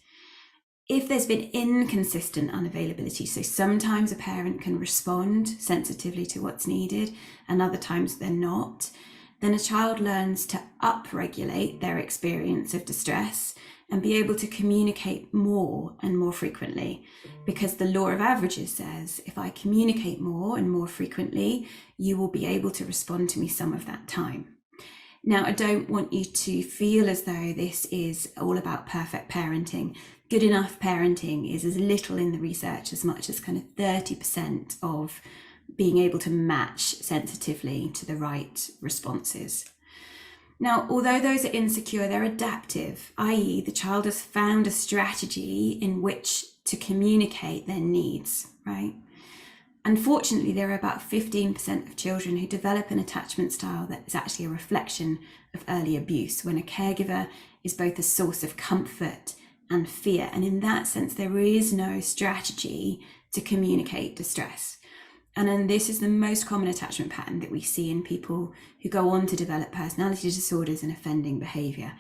[SPEAKER 12] If there's been inconsistent unavailability, so sometimes a parent can respond sensitively to what's needed and other times they're not, then a child learns to upregulate their experience of distress and be able to communicate more and more frequently, because the law of averages says if I communicate more and more frequently, you will be able to respond to me some of that time. Now, I don't want you to feel as though this is all about perfect parenting. Good enough parenting is as little in the research as much as kind of 30% of being able to match sensitively to the right responses. Now, although those are insecure, they're adaptive, i.e. the child has found a strategy in which to communicate their needs, right? Unfortunately, there are about 15% of children who develop an attachment style that is actually a reflection of early abuse, when a caregiver is both a source of comfort and fear. And in that sense, there is no strategy to communicate distress. And then this is the most common attachment pattern that we see in people who go on to develop personality disorders and offending behavior.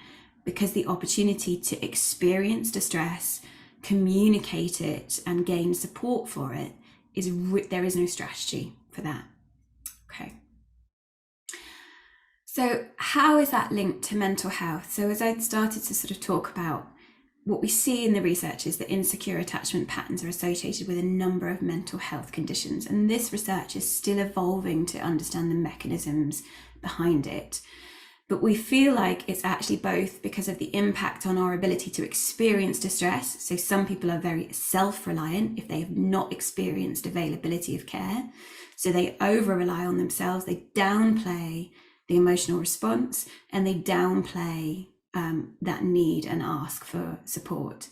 [SPEAKER 12] because the opportunity to experience distress, communicate it, and gain support for it there is no strategy for that. Okay. So how is that linked to mental health? So as I started to sort of talk about, what we see in the research is that insecure attachment patterns are associated with a number of mental health conditions, and this research is still evolving to understand the mechanisms behind it. But we feel like it's actually both because of the impact on our ability to experience distress. So some people are very self-reliant if they have not experienced availability of care. So they over-rely on themselves, they downplay the emotional response, and they downplay that need and ask for support.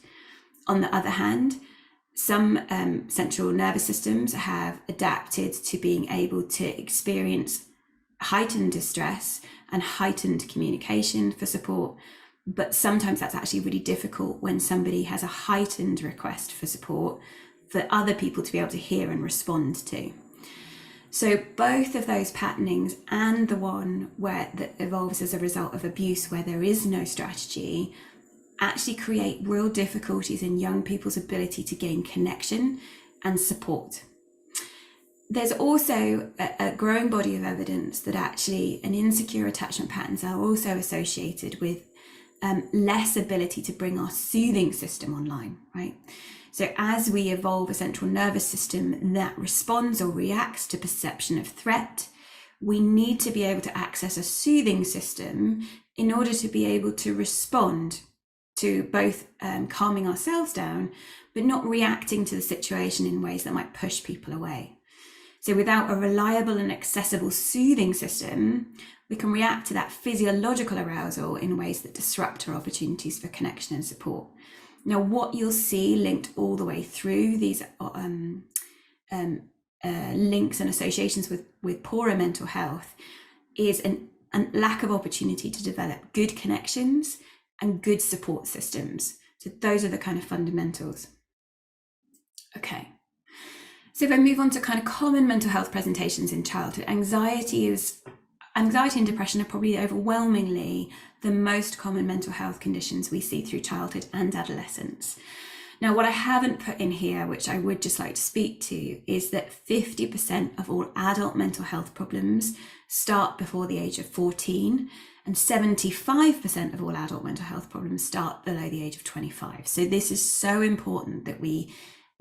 [SPEAKER 12] On the other hand, some central nervous systems have adapted to being able to experience heightened distress and heightened communication for support, but sometimes that's actually really difficult when somebody has a heightened request for support for other people to be able to hear and respond to. So both of those patternings, and the one that evolves as a result of abuse where there is no strategy, actually create real difficulties in young people's ability to gain connection and support. There's also a growing body of evidence that actually an insecure attachment patterns are also associated with less ability to bring our soothing system online, right? So as we evolve a central nervous system that responds or reacts to perception of threat, we need to be able to access a soothing system in order to be able to respond to both calming ourselves down, but not reacting to the situation in ways that might push people away. So without a reliable and accessible soothing system, we can react to that physiological arousal in ways that disrupt our opportunities for connection and support. Now, what you'll see linked all the way through these links and associations with poorer mental health is a lack of opportunity to develop good connections and good support systems. So those are the kind of fundamentals. Okay. So if I move on to kind of common mental health presentations in childhood, anxiety and depression are probably overwhelmingly the most common mental health conditions we see through childhood and adolescence. Now, what I haven't put in here, which I would just like to speak to, is that 50% of all adult mental health problems start before the age of 14, and 75% of all adult mental health problems start below the age of 25. So this is so important that we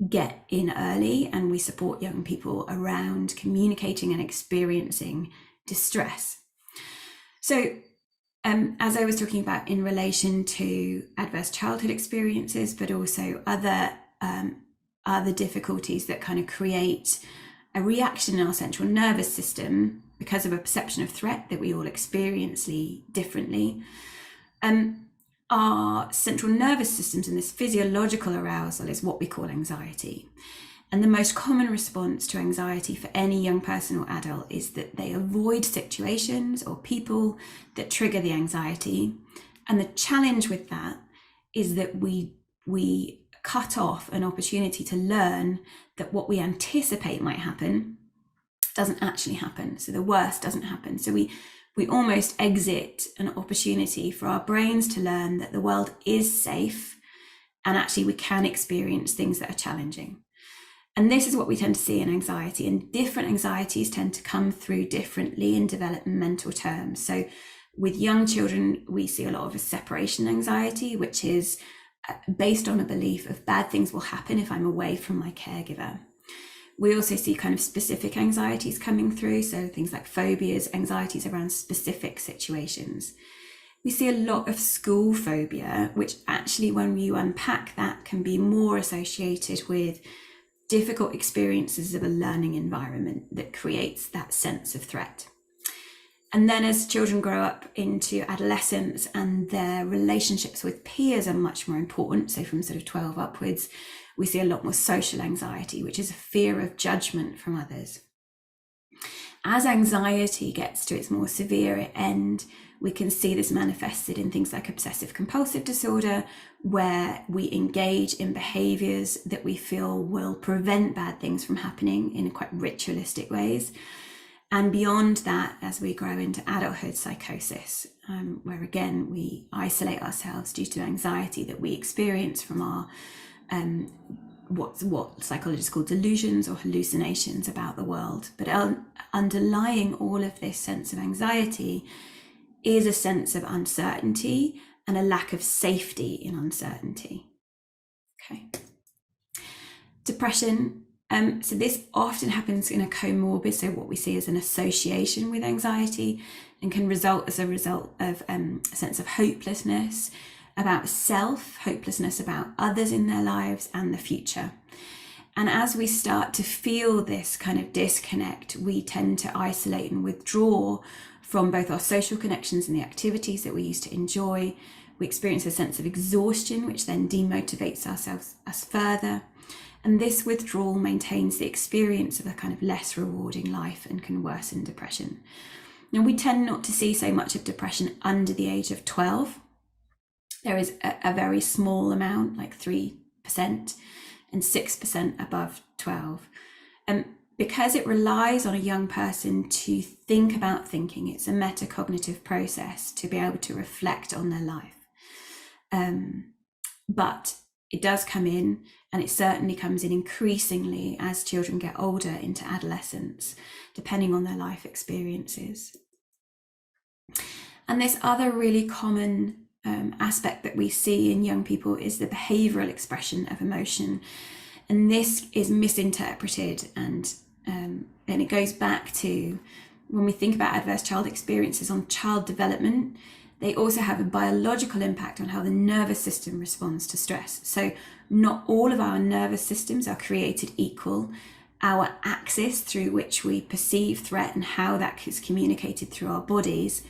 [SPEAKER 12] get in early and we support young people around communicating and experiencing distress. So as I was talking about in relation to adverse childhood experiences, but also other difficulties that kind of create a reaction in our central nervous system because of a perception of threat that we all experience differently. Our central nervous systems and this physiological arousal is what we call anxiety. And the most common response to anxiety for any young person or adult is that they avoid situations or people that trigger the anxiety. And the challenge with that is that we cut off an opportunity to learn that what we anticipate might happen doesn't actually happen. So the worst doesn't happen. So we almost exit an opportunity for our brains to learn that the world is safe and actually we can experience things that are challenging. And this is what we tend to see in anxiety, and different anxieties tend to come through differently in developmental terms. So with young children, we see a lot of a separation anxiety, which is based on a belief of bad things will happen if I'm away from my caregiver. We also see kind of specific anxieties coming through, so things like phobias, anxieties around specific situations. We see a lot of school phobia, which actually, when you unpack that, can be more associated with difficult experiences of a learning environment that creates that sense of threat. And then as children grow up into adolescence and their relationships with peers are much more important, so from sort of 12 upwards, we see a lot more social anxiety, which is a fear of judgment from others. As anxiety gets to its more severe end, we can see this manifested in things like obsessive compulsive disorder, where we engage in behaviors that we feel will prevent bad things from happening in quite ritualistic ways. And beyond that, as we grow into adulthood, psychosis, where again, we isolate ourselves due to anxiety that we experience from our what psychologists call delusions or hallucinations about the world. But underlying all of this sense of anxiety is a sense of uncertainty and a lack of safety in uncertainty. Okay. Depression. So this often happens in a comorbid, so what we see as an association with anxiety, and can result as a result of a sense of hopelessness about self, hopelessness about others in their lives and the future. And as we start to feel this kind of disconnect, we tend to isolate and withdraw from both our social connections and the activities that we used to enjoy. We experience a sense of exhaustion, which then demotivates us further. And this withdrawal maintains the experience of a kind of less rewarding life and can worsen depression. Now, we tend not to see so much of depression under the age of 12. There is a very small amount, like 3%, and 6% above 12. Because it relies on a young person to think about thinking, it's a metacognitive process to be able to reflect on their life. But it does come in, and it certainly comes in increasingly as children get older into adolescence, depending on their life experiences. And this other really common aspect that we see in young people is the behavioural expression of emotion. And this is misinterpreted, and it goes back to when we think about adverse child experiences on child development. They also have a biological impact on how the nervous system responds to stress. So not all of our nervous systems are created equal. Our axis through which we perceive threat and how that is communicated through our bodies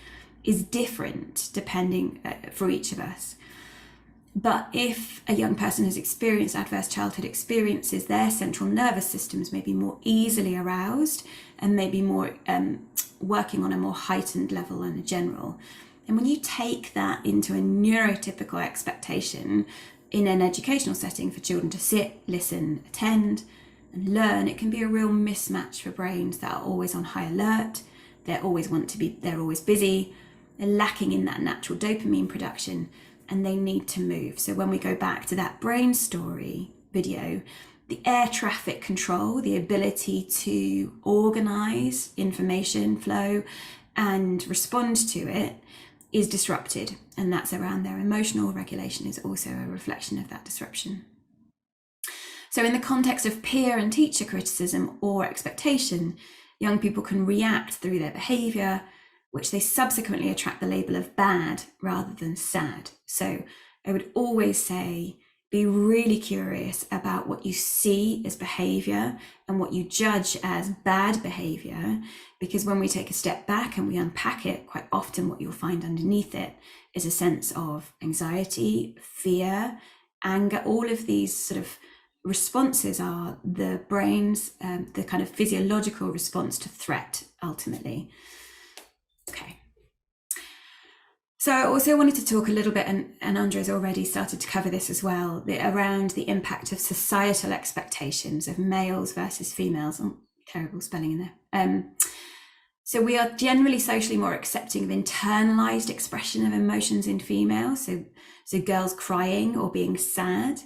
[SPEAKER 12] is different depending for each of us. But if a young person has experienced adverse childhood experiences, their central nervous systems may be more easily aroused and maybe more working on a more heightened level in a general. And when you take that into a neurotypical expectation in an educational setting for children to sit, listen, attend, and learn, it can be a real mismatch for brains that are always on high alert. They're always busy. They're lacking in that natural dopamine production, and they need to move. So when we go back to that brain story video, the air traffic control, the ability to organize information flow and respond to it, is disrupted, and that's around their emotional regulation is also a reflection of that disruption. So in the context of peer and teacher criticism or expectation, young people can react through their behaviour, which they subsequently attract the label of bad rather than sad. So I would always say, be really curious about what you see as behaviour and what you judge as bad behaviour, because when we take a step back and we unpack it, quite often what you'll find underneath it is a sense of anxiety, fear, anger. All of these sort of responses are the brain's, the kind of physiological response to threat, ultimately. Okay. So I also wanted to talk a little bit, and Andrez already started to cover this as well, around the impact of societal expectations of males versus females. Oh, terrible spelling in there. So we are generally socially more accepting of internalized expression of emotions in females, so girls crying or being sad,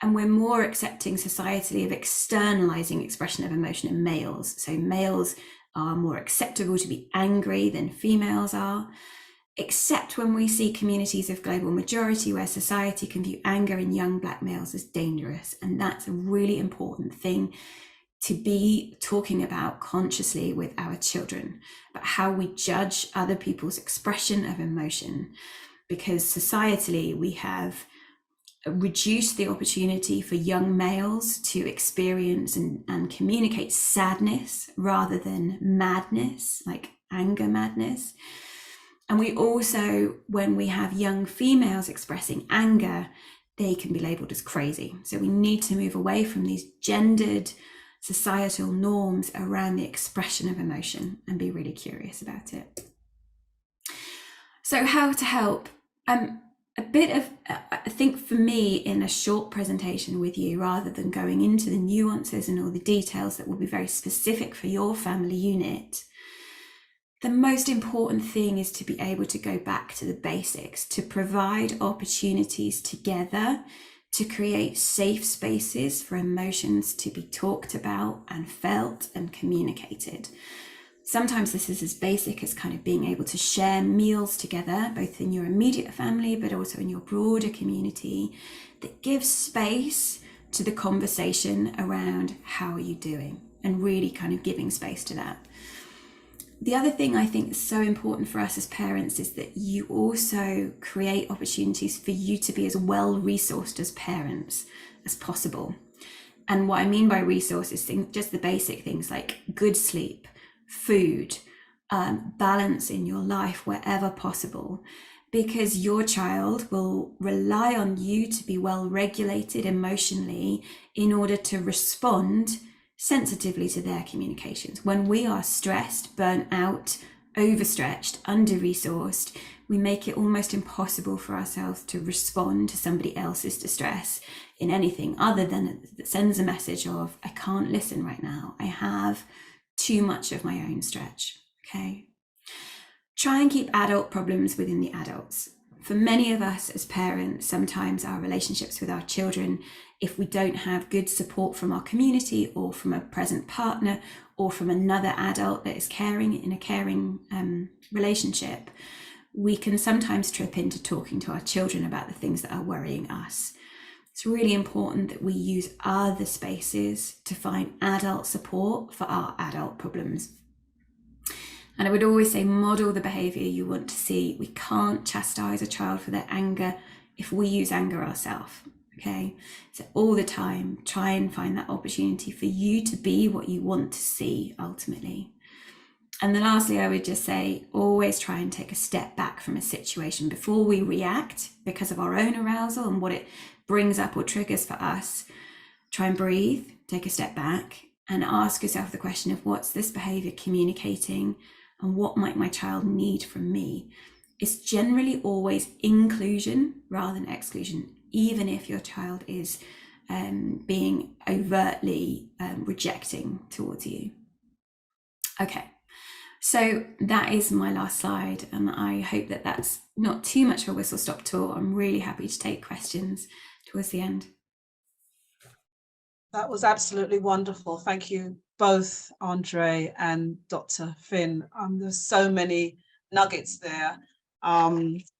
[SPEAKER 12] and we're more accepting societally of externalizing expression of emotion in males. So males are more acceptable to be angry than females are, except when we see communities of global majority where society can view anger in young Black males as dangerous. And that's a really important thing to be talking about consciously with our children, about how we judge other people's expression of emotion, because societally we have reduced the opportunity for young males to experience and communicate sadness rather than madness, like anger madness. And we also, when we have young females expressing anger, they can be labeled as crazy. So we need to move away from these gendered societal norms around the expression of emotion and be really curious about it. So how to help? A bit of, I think for me, in a short presentation with you, rather than going into the nuances and all the details that will be very specific for your family unit, the most important thing is to be able to go back to the basics, to provide opportunities together, to create safe spaces for emotions to be talked about and felt and communicated. Sometimes this is as basic as kind of being able to share meals together, both in your immediate family, but also in your broader community, that gives space to the conversation around how are you doing, and really kind of giving space to that. The other thing I think is so important for us as parents is that you also create opportunities for you to be as well resourced as parents as possible. And what I mean by resources, just the basic things like good sleep, food, balance in your life wherever possible, because your child will rely on you to be well regulated emotionally in order to respond sensitively to their communications. When we are stressed, burnt out, overstretched, under-resourced, we make it almost impossible for ourselves to respond to somebody else's distress in anything other than that sends a message of, I can't listen right now. I have too much of my own stretch, okay? Try and keep adult problems within the adults. For many of us as parents, sometimes our relationships with our children, if we don't have good support from our community or from a present partner or from another adult that is caring in a caring relationship, we can sometimes trip into talking to our children about the things that are worrying us. It's really important that we use other spaces to find adult support for our adult problems. And I would always say, model the behaviour you want to see. We can't chastise a child for their anger if we use anger ourselves, okay? So all the time, try and find that opportunity for you to be what you want to see ultimately. And then lastly, I would just say, always try and take a step back from a situation before we react because of our own arousal and what it brings up or triggers for us. Try and breathe, take a step back and ask yourself the question of, what's this behaviour communicating and what might my child need from me? It's generally always inclusion rather than exclusion, even if your child is being overtly rejecting towards you. Okay, so that is my last slide, and I hope that that's not too much of a whistle-stop tour. I'm really happy to take questions towards the end.
[SPEAKER 2] That was absolutely wonderful. Thank you both, Andre and Dr. Finn. There's so many nuggets there,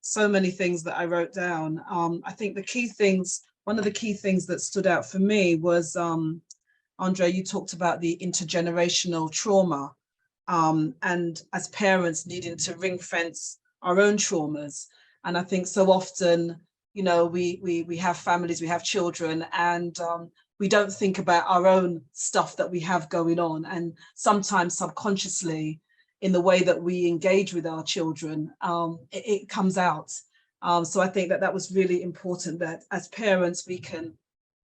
[SPEAKER 2] so many things that I wrote down. I think one of the key things that stood out for me was, Andre, you talked about the intergenerational trauma, and as parents needing to ring fence our own traumas. And I think so often, you know, we have families, we have children, and we don't think about our own stuff that we have going on. And sometimes subconsciously, in the way that we engage with our children, it comes out. So I think that was really important, that as parents, we can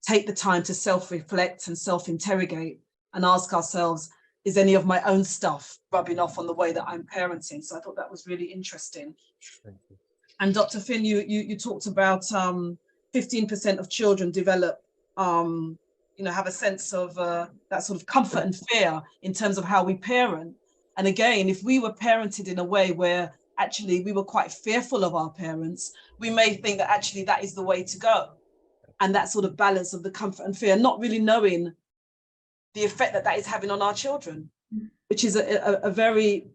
[SPEAKER 2] take the time to self-reflect and self-interrogate and ask ourselves, is any of my own stuff rubbing off on the way that I'm parenting? So I thought that was really interesting.
[SPEAKER 1] Thank you.
[SPEAKER 2] And Dr. Finn, you talked about 15% of children develop, have a sense of that sort of comfort and fear in terms of how we parent. And again, if we were parented in a way where actually we were quite fearful of our parents, we may think that actually that is the way to go. And that sort of balance of the comfort and fear, not really knowing the effect that is having on our children, which is a very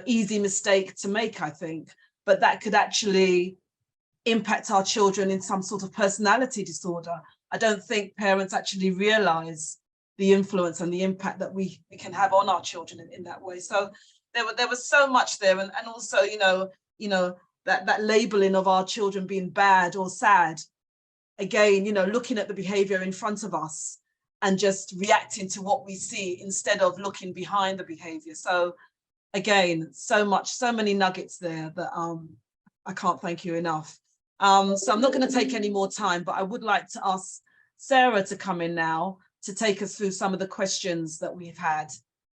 [SPEAKER 2] easy mistake to make, I think. But that could actually impact our children in some sort of personality disorder. I don't think parents actually realize the influence and the impact that we can have on our children in that way. So there was so much there, and also that labeling of our children being bad or sad. Again, looking at the behavior in front of us and just reacting to what we see instead of looking behind the behavior. So again, so many nuggets there that I can't thank you enough. So I'm not going to take any more time, but I would like to ask Sarah to come in now to take us through some of the questions that we've had.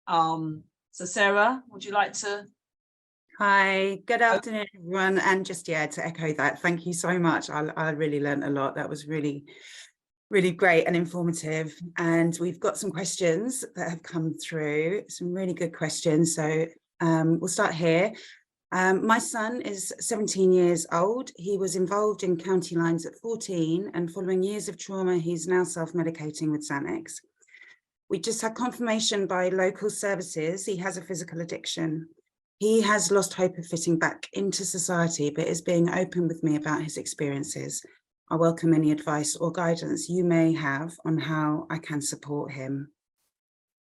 [SPEAKER 2] So Sarah, would you like to?
[SPEAKER 14] Hi, good afternoon, everyone. And just, to echo that, thank you so much. I really learned a lot. That was really, really great and informative. And we've got some questions that have come through, some really good questions. So We'll start here. My son is 17 years old. He was involved in county lines at 14, and following years of trauma, he's now self-medicating with Xanax. We just had confirmation by local services he has a physical addiction. He has lost hope of fitting back into society, but is being open with me about his experiences. I welcome any advice or guidance you may have on how I can support him.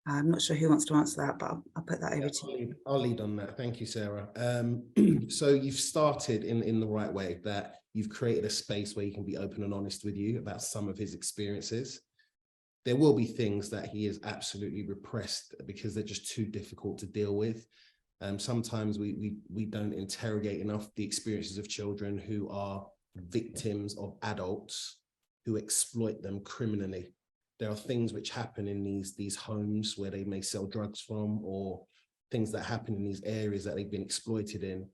[SPEAKER 14] I'm not sure who wants to answer that, but I'll put that over to you.
[SPEAKER 1] I'll lead on that. Thank you, Sarah. So you've started in the right way, that you've created a space where you can be open and honest with you about some of his experiences. There will be things that he is absolutely repressed because they're just too difficult to deal with. Sometimes we don't interrogate enough the experiences of children who are victims of adults who exploit them criminally. There are things which happen in these homes where they may sell drugs from, or things that happen in these areas that they've been exploited in,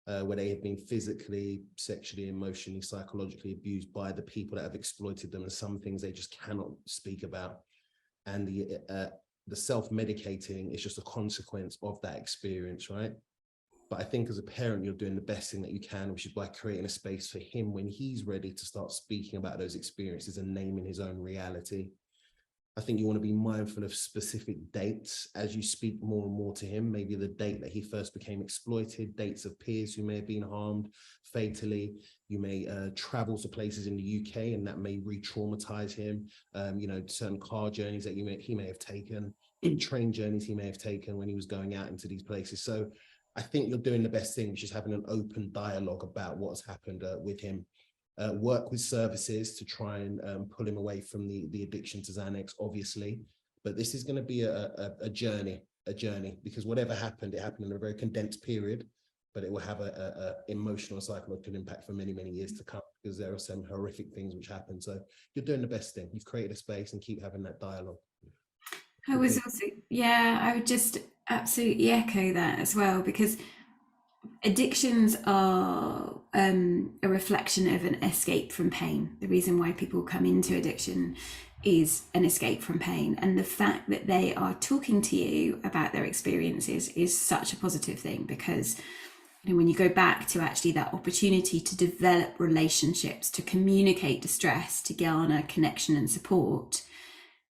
[SPEAKER 1] where they have been physically, sexually, emotionally, psychologically abused by the people that have exploited them, and some things they just cannot speak about. And the self-medicating is just a consequence of that experience, right? But I think as a parent, you're doing the best thing that you can, which is by creating a space for him when he's ready to start speaking about those experiences and naming his own reality. I think you want to be mindful of specific dates as you speak more and more to him. Maybe the date that he first became exploited, dates of peers who may have been harmed fatally. You may travel to places in the UK, and that may re-traumatize him. Certain car journeys that he may have taken, train journeys he may have taken when he was going out into these places. So I think you're doing the best thing, which is having an open dialogue about what's happened with him. Work with services to try and pull him away from the addiction to Xanax, obviously. But this is going to be a journey, because whatever happened, it happened in a very condensed period, but it will have a emotional and psychological impact for many, many years to come, because there are some horrific things which happen. So you're doing the best thing. You've created a space, and keep having that dialogue.
[SPEAKER 12] I would just absolutely echo that as well, because addictions are a reflection of an escape from pain. The reason why people come into addiction is an escape from pain. And the fact that they are talking to you about their experiences is such a positive thing, because when you go back to actually that opportunity to develop relationships, to communicate distress, to garner connection and support,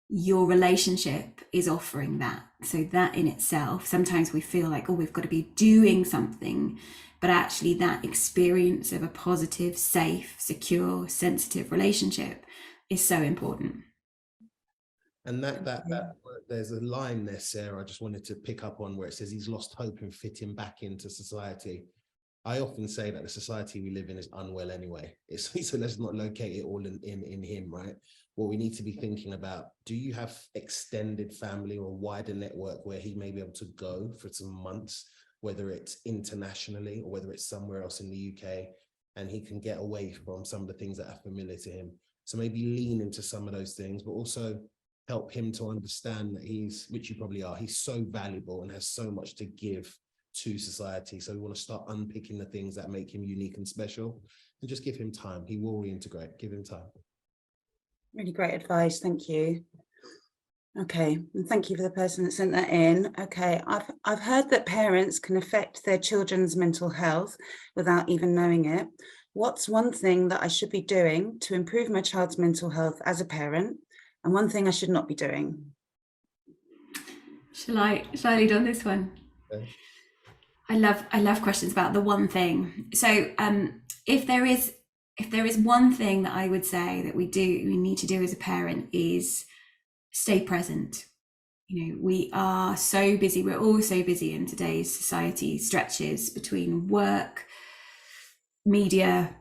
[SPEAKER 12] your relationship is offering that. So that in itself, sometimes we feel like, oh, we've got to be doing something, but actually that experience of a positive, safe, secure, sensitive relationship is so important.
[SPEAKER 1] And that there's a line there, Sarah, I just wanted to pick up on, where it says he's lost hope in fitting back into society. I often say that the society we live in is unwell anyway. So let's not locate it all in him, right? What we need to be thinking about, do you have extended family or wider network where he may be able to go for some months, whether it's internationally or whether it's somewhere else in the UK, and he can get away from some of the things that are familiar to him? So maybe lean into some of those things, but also help him to understand that which you probably are, he's so valuable and has so much to give to society. So we want to start unpicking the things that make him unique and special, and just give him time. He will reintegrate. Give him time.
[SPEAKER 14] Really great advice. Thank you. Okay, and thank you for the person that sent that in. Okay, I've heard that parents can affect their children's mental health without even knowing it. What's one thing that I should be doing to improve my child's mental health as a parent, and one thing I should not be doing?
[SPEAKER 12] Shall I lead on this one?
[SPEAKER 1] Okay.
[SPEAKER 12] I love questions about the one thing. So if there is one thing that I would say that we need to do as a parent, is stay present. We are so busy. We're all so busy in today's society. Stretches between work, media,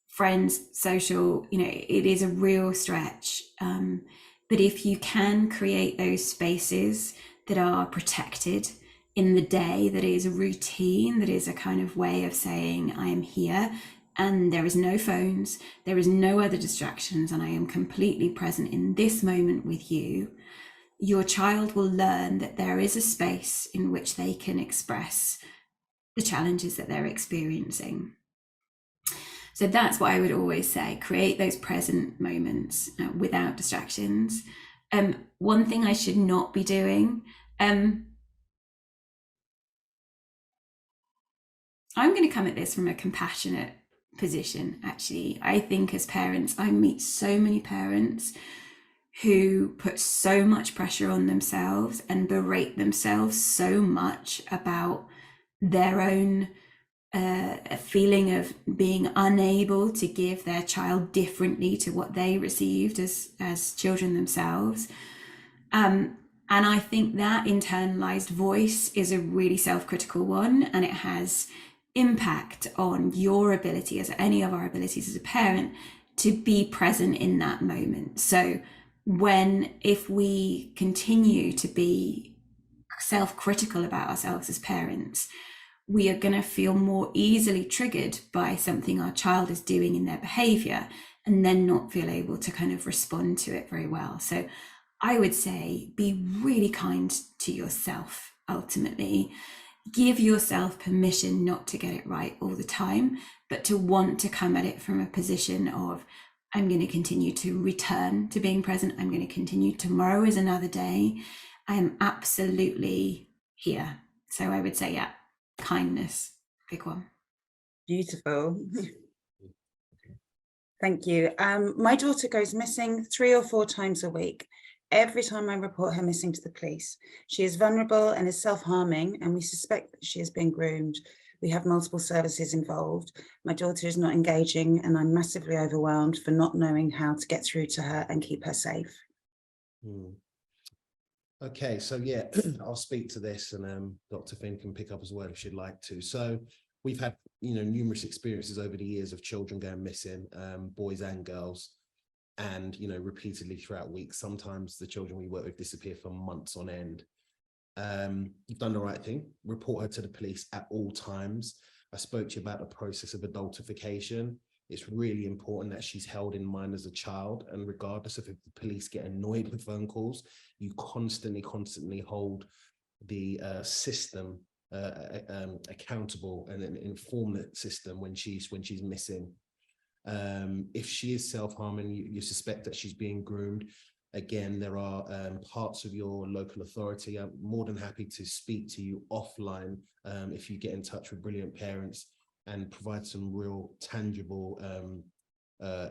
[SPEAKER 12] friends, social, it is a real stretch. But if you can create those spaces that are protected in the day, that is a routine, that is a kind of way of saying, I am here, and there is no phones, there is no other distractions, and I am completely present in this moment with you, your child will learn that there is a space in which they can express the challenges that they're experiencing. So that's what I would always say, create those present moments without distractions. One thing I should not be doing, I'm going to come at this from a compassionate position, actually. I think as parents, I meet so many parents who put so much pressure on themselves and berate themselves so much about their own feeling of being unable to give their child differently to what they received as children themselves. And I think that internalized voice is a really self-critical one, and it has impact on your ability, as any of our abilities as a parent, to be present in that moment. So if we continue to be self-critical about ourselves as parents, we are going to feel more easily triggered by something our child is doing in their behavior and then not feel able to kind of respond to it very well. So I would say be really kind to yourself. Ultimately, give yourself permission not to get it right all the time, but to want to come at it from a position of, I'm going to continue to return to being present. I'm going to continue. Tomorrow is another day. I am absolutely here. So I would say, yeah, kindness, big one.
[SPEAKER 14] Beautiful. Thank you. My daughter goes missing 3 or 4 times a week. Every time I report her missing to the police, she is vulnerable and is self-harming, and we suspect that she is being groomed. We have multiple services involved. My daughter is not engaging, and I'm massively overwhelmed for not knowing how to get through to her and keep her safe.
[SPEAKER 1] Okay, so yeah, I'll speak to this, and Dr. Finn can pick up as well if she'd like to. So we've had, numerous experiences over the years of children going missing, boys and girls, and, repeatedly throughout weeks. Sometimes the children we work with disappear for months on end. You've done the right thing. Report her to the police at all times. I spoke to you about the process of adultification. It's really important that she's held in mind as a child, and regardless of if the police get annoyed with phone calls, you constantly hold the system accountable and inform the system when she's missing. If she is self-harming, you suspect that she's being groomed. Again, there are parts of your local authority. I'm more than happy to speak to you offline if you get in touch with Brilliant Parents and provide some real tangible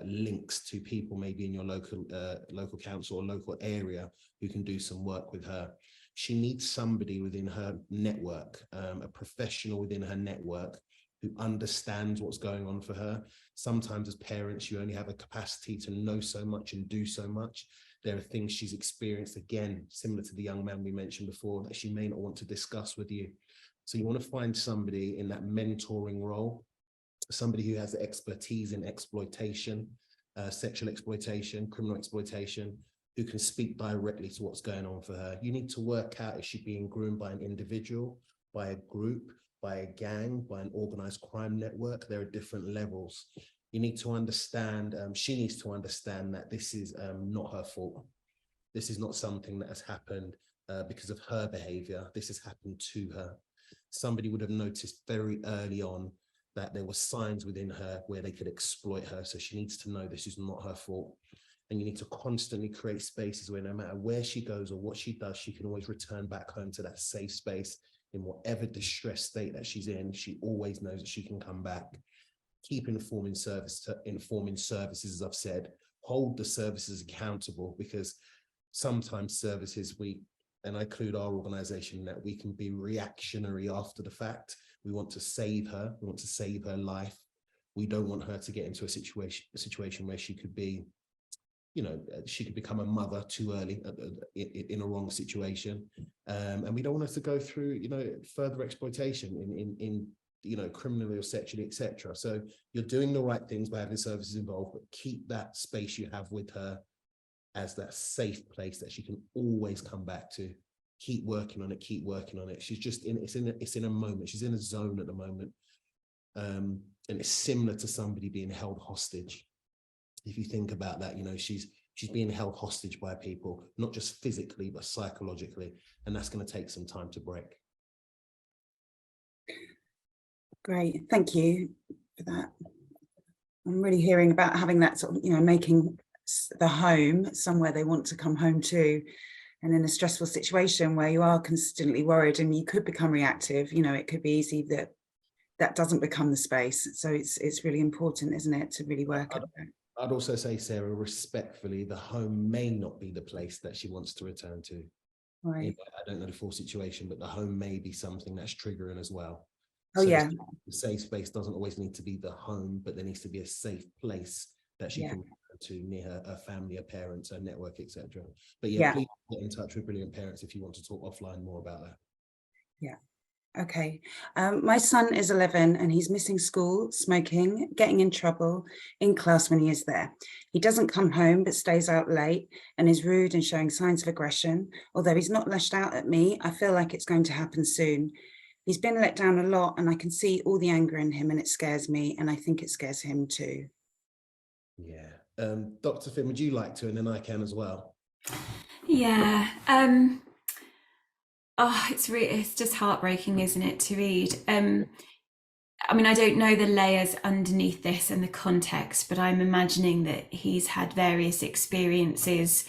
[SPEAKER 1] links to people maybe in your local council or local area who can do some work with her. She needs somebody within her network, a professional within her network who understands what's going on for her. Sometimes as parents, you only have a capacity to know so much and do so much. There are things she's experienced, again, similar to the young man we mentioned before, that she may not want to discuss with you. So you want to find somebody in that mentoring role, somebody who has expertise in exploitation, sexual exploitation, criminal exploitation, who can speak directly to what's going on for her. You need to work out, is she being groomed by an individual, by a group, by a gang, by an organized crime network? There are different levels. You need to understand, she needs to understand that this is not her fault. This is not something that has happened because of her behavior. This has happened to her. Somebody would have noticed very early on that there were signs within her where they could exploit her. So she needs to know this is not her fault. And you need to constantly create spaces where no matter where she goes or what she does, she can always return back home to that safe space. In whatever distressed state that she's in, she always knows that she can come back. Keep informing services, as I've said. Hold the services accountable, because sometimes services, and I include our organization, that we can be reactionary after the fact. We want to save her. We want to save her life. We don't want her to get into a situation where she could be, she could become a mother too early in a wrong situation. And we don't want her to go through, further exploitation in criminally or sexually, etc. So you're doing the right things by having services involved, but keep that space you have with her as that safe place that she can always come back to. Keep working on it, keep working on it. She's just it's in a moment. She's in a zone at the moment. And it's similar to somebody being held hostage. If you think about that, she's being held hostage by people, not just physically, but psychologically. And that's going to take some time to break.
[SPEAKER 14] Great, thank you for that. I'm really hearing about having that sort of, making the home somewhere they want to come home to. And in a stressful situation where you are constantly worried and you could become reactive, it could be easy that that doesn't become the space. So it's really important, isn't it, to really work at that.
[SPEAKER 1] I'd also say, Sarah, respectfully, the home may not be the place that she wants to return to.
[SPEAKER 14] Right.
[SPEAKER 1] I don't know the full situation, but the home may be something that's triggering as well.
[SPEAKER 14] Oh,
[SPEAKER 1] so
[SPEAKER 14] yeah.
[SPEAKER 1] The safe space doesn't always need to be the home, but there needs to be a safe place that she can return to near her family, her parents, her network, etc. But please get in touch with Brilliant Parents if you want to talk offline more about that.
[SPEAKER 14] Yeah. Okay. My son is 11 and he's missing school, smoking, getting in trouble in class when he is there. He doesn't come home but stays out late and is rude and showing signs of aggression. Although he's not lashed out at me, I feel like it's going to happen soon. He's been let down a lot and I can see all the anger in him and it scares me and I think it scares him too.
[SPEAKER 1] Yeah. Dr. Finn, would you like to? And then I can as well.
[SPEAKER 12] Yeah. It's just heartbreaking, isn't it, to read? I mean, I don't know the layers underneath this and the context, but I'm imagining that he's had various experiences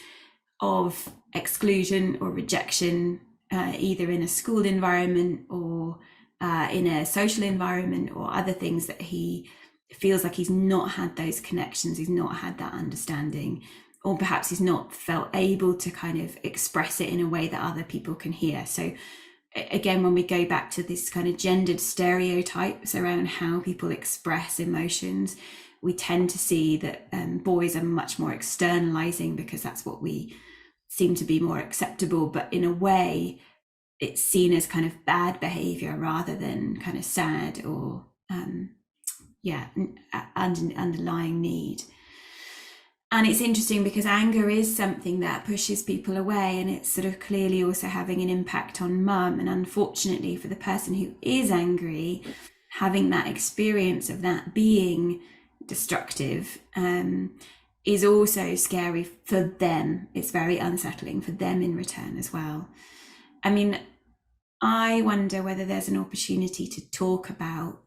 [SPEAKER 12] of exclusion or rejection, either in a school environment or in a social environment or other things, that he feels like he's not had those connections, he's not had that understanding, or perhaps he's not felt able to kind of express it in a way that other people can hear. So again, when we go back to this kind of gendered stereotypes around how people express emotions, we tend to see that boys are much more externalizing because that's what we seem to be more acceptable, but in a way it's seen as kind of bad behavior rather than kind of sad or underlying need. And it's interesting because anger is something that pushes people away, and it's sort of clearly also having an impact on mum. And unfortunately for the person who is angry, having that experience of that being destructive is also scary for them. It's very unsettling for them in return as well. I mean, I wonder whether there's an opportunity to talk about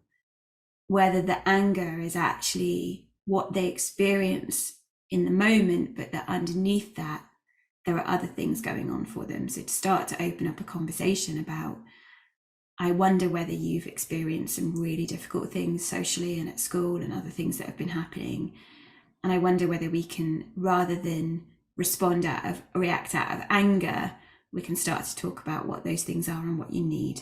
[SPEAKER 12] whether the anger is actually what they experience in the moment, but that underneath that, there are other things going on for them. So to start to open up a conversation about, I wonder whether you've experienced some really difficult things socially and at school and other things that have been happening. And I wonder whether we can, rather than react out of anger, we can start to talk about what those things are and what you need.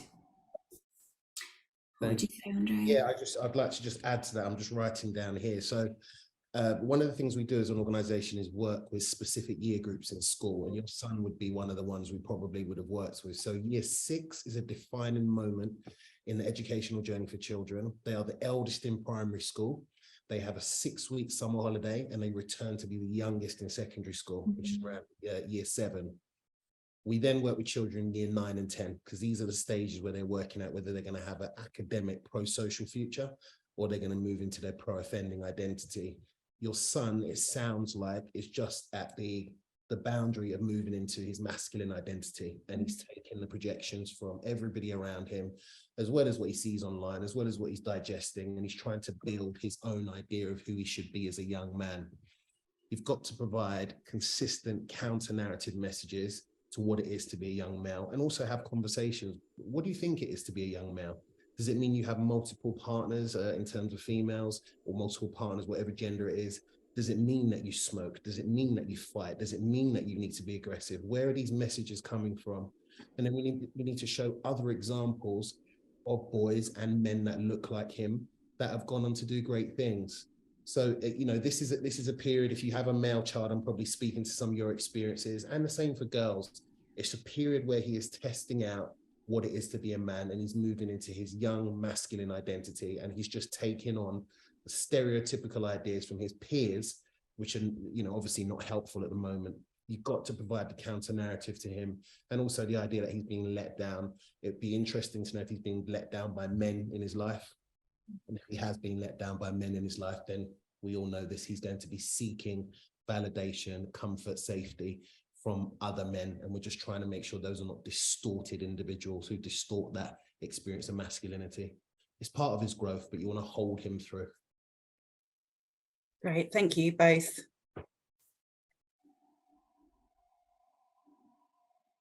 [SPEAKER 12] What would you say, Andrez?
[SPEAKER 1] Yeah, I'd like to just add to that. I'm just writing down here. So one of the things we do as an organization is work with specific year groups in school, and your son would be one of the ones we probably would have worked with. So year 6 is a defining moment in the educational journey for children. They are the eldest in primary school. They have a 6-week summer holiday and they return to be the youngest in secondary school, which is around year 7. We then work with children in year 9 and 10, because these are the stages where they're working out whether they're going to have an academic pro-social future or they're going to move into their pro-offending identity. Your son, it sounds like, is just at the boundary of moving into his masculine identity, and he's taking the projections from everybody around him, as well as what he sees online, as well as what he's digesting, and he's trying to build his own idea of who he should be as a young man. You've got to provide consistent counter-narrative messages to what it is to be a young male, and also have conversations. What do you think it is to be a young male? Does it mean you have multiple partners in terms of females, or multiple partners, whatever gender it is? Does it mean that you smoke? Does it mean that you fight? Does it mean that you need to be aggressive? Where are these messages coming from? And then we need to show other examples of boys and men that look like him that have gone on to do great things. So, this is a period, if you have a male child, I'm probably speaking to some of your experiences, and the same for girls. It's a period where he is testing out what it is to be a man, and he's moving into his young masculine identity, and he's just taking on the stereotypical ideas from his peers, which are obviously not helpful at the moment. You've got to provide the counter narrative to him, and also the idea that he's being let down. It'd be interesting to know if he's being let down by men in his life, and if he has been let down by men in his life, then we all know this, he's going to be seeking validation, comfort, safety from other men, and we're just trying to make sure those are not distorted individuals who distort that experience of masculinity. It's part of his growth, but you want to hold him through.
[SPEAKER 14] Great, thank you both.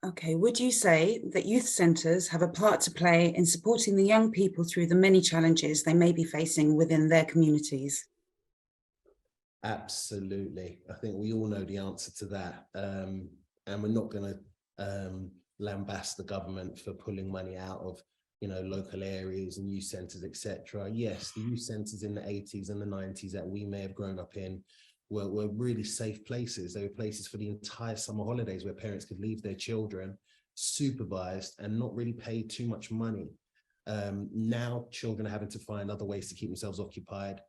[SPEAKER 14] Okay, would you say that youth centres have a part to play in supporting the young people through the many challenges they may be facing within their communities?
[SPEAKER 1] Absolutely. I think we all know the answer to that. And we're not going to lambast the government for pulling money out of, local areas and youth centres, etc. Yes, the youth centres in the 80s and the 90s that we may have grown up in were really safe places. They were places for the entire summer holidays where parents could leave their children supervised and not really pay too much money. Now children are having to find other ways to keep themselves occupied.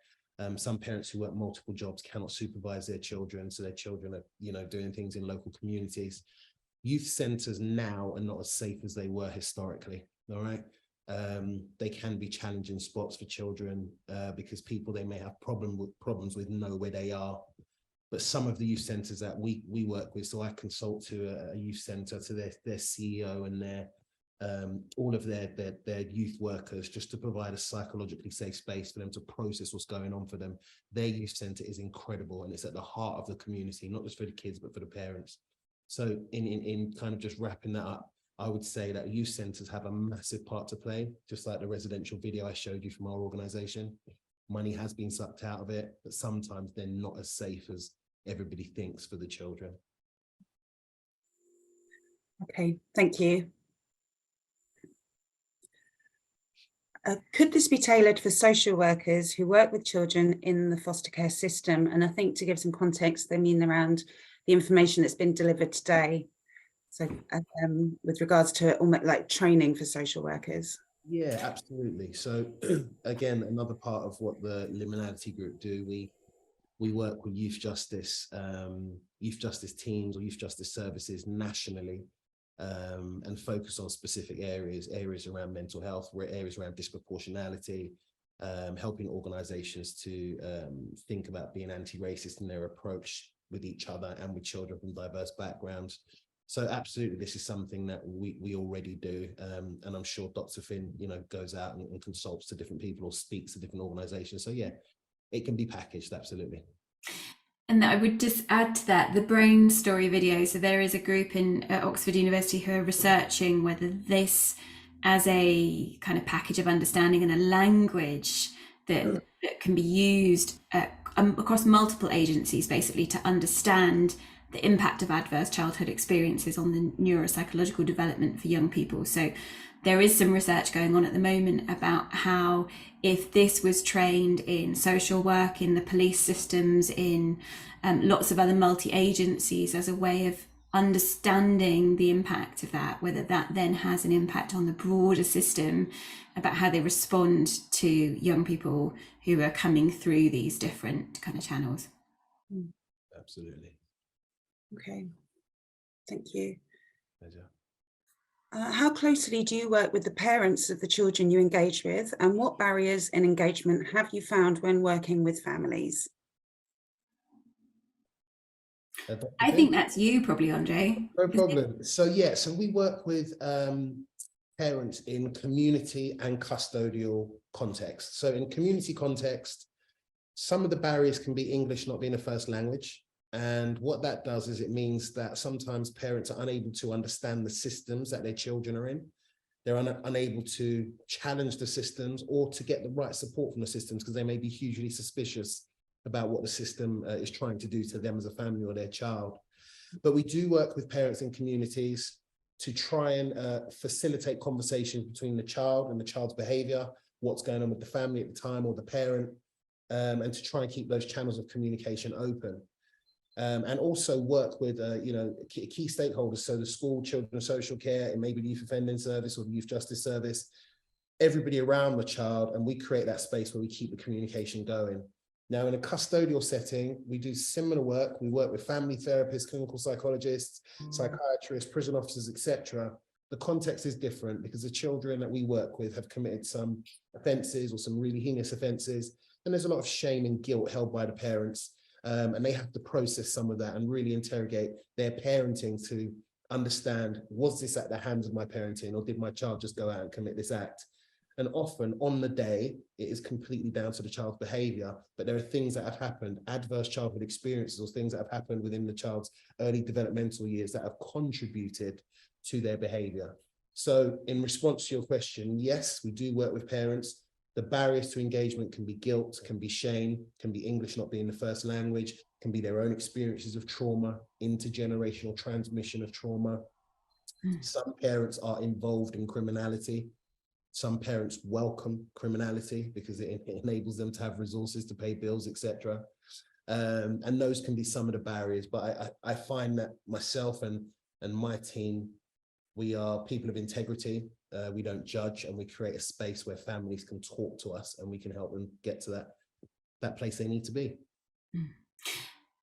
[SPEAKER 1] Some parents who work multiple jobs cannot supervise their children, so their children are, doing things in local communities. Youth centres now are not as safe as they were historically. All right, they can be challenging spots for children because they may have problems with know where they are. But some of the youth centres that we work with, so I consult to a youth centre, to their CEO and their all of their youth workers, just to provide a psychologically safe space for them to process what's going on for them. Their youth centre is incredible, and it's at the heart of the community, not just for the kids, but for the parents. So in kind of just wrapping that up, I would say that youth centres have a massive part to play, just like the residential video I showed you from our organisation. Money has been sucked out of it, but sometimes they're not as safe as everybody thinks for the children.
[SPEAKER 14] Okay, thank you. Could this be tailored for social workers who work with children in the foster care system? And I think, to give some context, they mean around the information that's been delivered today. So with regards to almost like training for social workers.
[SPEAKER 1] Yeah, absolutely. So again, another part of what the Liminality Group do, we work with youth justice teams or youth justice services nationally, and focus on specific areas around mental health, areas around disproportionality, helping organizations to think about being anti-racist in their approach with each other and with children from diverse backgrounds. So absolutely, this is something that we already do, and I'm sure Dr. Finn, goes out and consults to different people or speaks to different organizations. So yeah, it can be packaged, absolutely.
[SPEAKER 12] And I would just add to that, the brain story video. So there is a group at Oxford University who are researching whether this, as a kind of package of understanding and a language that can be used across multiple agencies, basically, to understand the impact of adverse childhood experiences on the neuropsychological development for young people. So there is some research going on at the moment about how, if this was trained in social work, in the police systems, in lots of other multi-agencies, as a way of understanding the impact of that, whether that then has an impact on the broader system about how they respond to young people who are coming through these different kind of channels.
[SPEAKER 1] Absolutely.
[SPEAKER 14] Okay, thank you.
[SPEAKER 1] Pleasure.
[SPEAKER 14] How closely do you work with the parents of the children you engage with, and what barriers in engagement have you found when working with families?
[SPEAKER 12] I think that's you probably, Andre.
[SPEAKER 1] No problem. So yeah, so we work with parents in community and custodial context. So in community context, some of the barriers can be English not being a first language. And what that does is it means that sometimes parents are unable to understand the systems that their children are in. They're unable to challenge the systems or to get the right support from the systems because they may be hugely suspicious about what the system is trying to do to them as a family or their child. But we do work with parents in communities to try and facilitate conversations between the child and the child's behavior, what's going on with the family at the time or the parent, and to try and keep those channels of communication open. And also work with key stakeholders, so the school, children's social care, it may be the youth offending service or the youth justice service, everybody around the child, and we create that space where we keep the communication going. Now, in a custodial setting, we do similar work. We work with family therapists, clinical psychologists, psychiatrists, prison officers, etc. The context is different because the children that we work with have committed some offences or some really heinous offences, and there's a lot of shame and guilt held by the parents. And they have to process some of that and really interrogate their parenting to understand, was this at the hands of my parenting or did my child just go out and commit this act? And often on the day, it is completely down to the child's behavior, but there are things that have happened, adverse childhood experiences or things that have happened within the child's early developmental years that have contributed to their behavior. So in response to your question, yes, we do work with parents. The barriers to engagement can be guilt, can be shame, can be English not being the first language, can be their own experiences of trauma, intergenerational transmission of trauma. Some parents are involved in criminality. Some parents welcome criminality because it enables them to have resources to pay bills, etc. And those can be some of the barriers. But I find that myself and my team, we are people of integrity. We don't judge, and we create a space where families can talk to us and we can help them get to that place they need to be.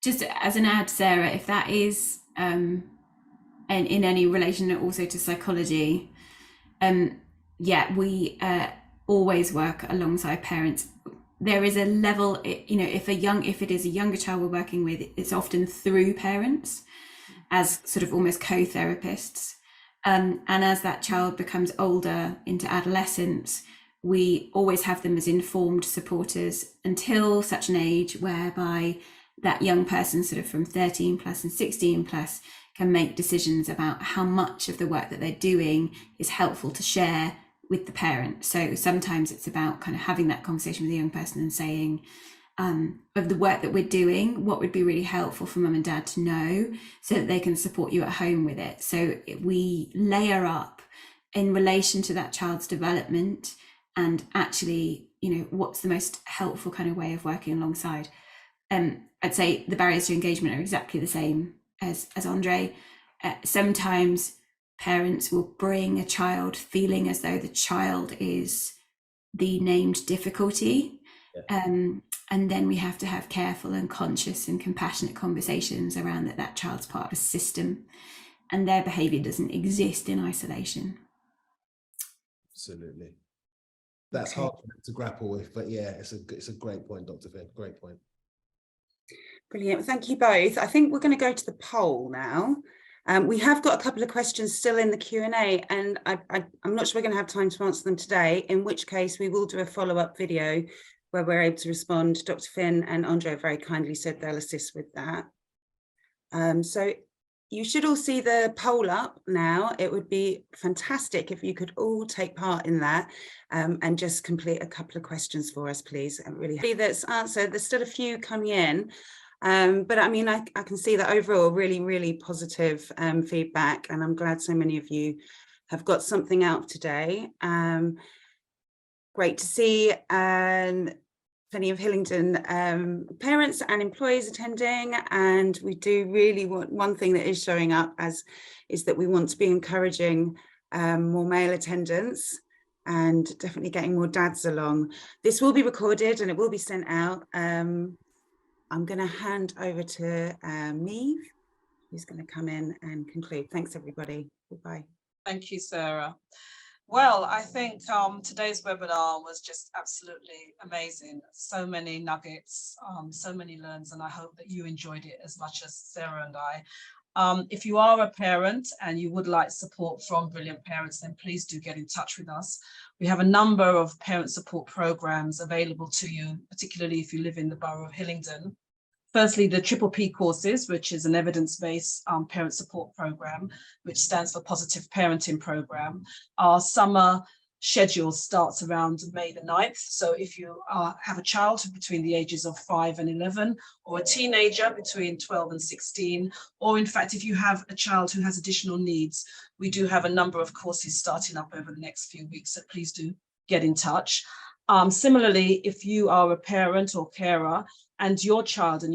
[SPEAKER 12] Just as an add, Sarah, if that is and in any relation also to psychology, yeah, we always work alongside parents. There is a level, you know, if it is a younger child we're working with, it's often through parents as sort of almost co-therapists. And as that child becomes older into adolescence, we always have them as informed supporters until such an age whereby that young person, sort of from 13 plus and 16 plus, can make decisions about how much of the work that they're doing is helpful to share with the parent. So sometimes it's about kind of having that conversation with the young person and saying, of the work that we're doing, what would be really helpful for mum and dad to know so that they can support you at home with it. So we layer up in relation to that child's development and actually, you know, what's the most helpful kind of way of working alongside. I'd say the barriers to engagement are exactly the same as Andre. Sometimes parents will bring a child feeling as though the child is the named difficulty. And then we have to have careful and conscious and compassionate conversations around that child's part of a system and their behavior doesn't exist in isolation.
[SPEAKER 1] Absolutely. That's hard to grapple with, but yeah, it's a great point, Dr. Finn, great point.
[SPEAKER 14] Brilliant, thank you both. I think we're going to go to the poll now. We have got a couple of questions still in the Q&A, and I'm not sure we're going to have time to answer them today, in which case we will do a follow-up video where we're able to respond. Dr. Finn and Andre very kindly said they'll assist with that. So you should all see the poll up now. It would be fantastic if you could all take part in that and just complete a couple of questions for us, please. I'm really happy that's answered. There's still a few coming in. But I mean, I can see that overall really, really positive feedback, and I'm glad so many of you have got something out today. Great to see plenty of Hillingdon parents and employees attending, and we do really want, one thing that is showing up is that we want to be encouraging more male attendance and definitely getting more dads along. This will be recorded and it will be sent out. I'm going to hand over to Meave, who's going to come in and conclude. Thanks, everybody. Goodbye.
[SPEAKER 2] Thank you, Sarah. Well, I think today's webinar was just absolutely amazing. So many nuggets, so many learns, and I hope that you enjoyed it as much as Sarah and I. If you are a parent and you would like support from Brilliant Parents, then please do get in touch with us. We have a number of parent support programs available to you, particularly if you live in the borough of Hillingdon. Firstly, the Triple P courses, which is an evidence-based parent support program, which stands for Positive Parenting Program. Our summer schedule starts around May the 9th. So if you have a child between the ages of 5 and 11, or a teenager between 12 and 16, or in fact, if you have a child who has additional needs, we do have a number of courses starting up over the next few weeks, so please do get in touch. Similarly, if you are a parent or carer and you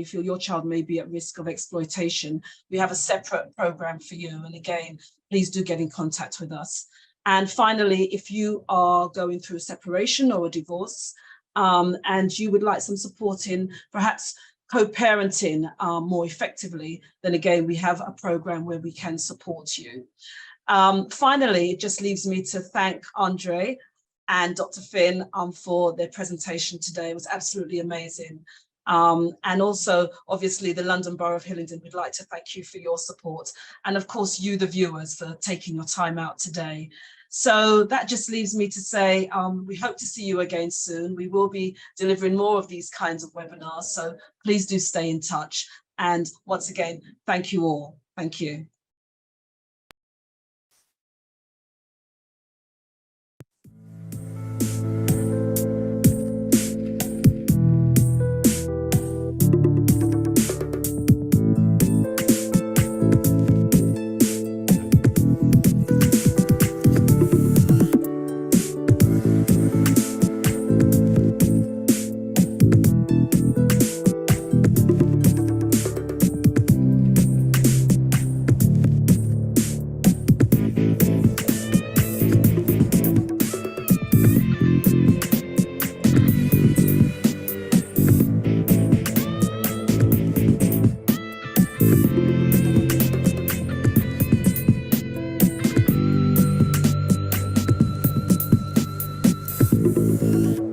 [SPEAKER 2] feel your child may be at risk of exploitation, we have a separate program for you. And again, please do get in contact with us. And finally, if you are going through a separation or a divorce and you would like some support in perhaps co-parenting more effectively, then again, we have a program where we can support you. Finally, it just leaves me to thank Andre and Dr. Finn for their presentation today. It was absolutely amazing. And also, obviously, the London Borough of Hillingdon, we'd like to thank you for your support. And of course, you, the viewers, for taking your time out today. So that just leaves me to say, we hope to see you again soon. We will be delivering more of these kinds of webinars. So please do stay in touch. And once again, thank you all. Thank you.
[SPEAKER 13] you.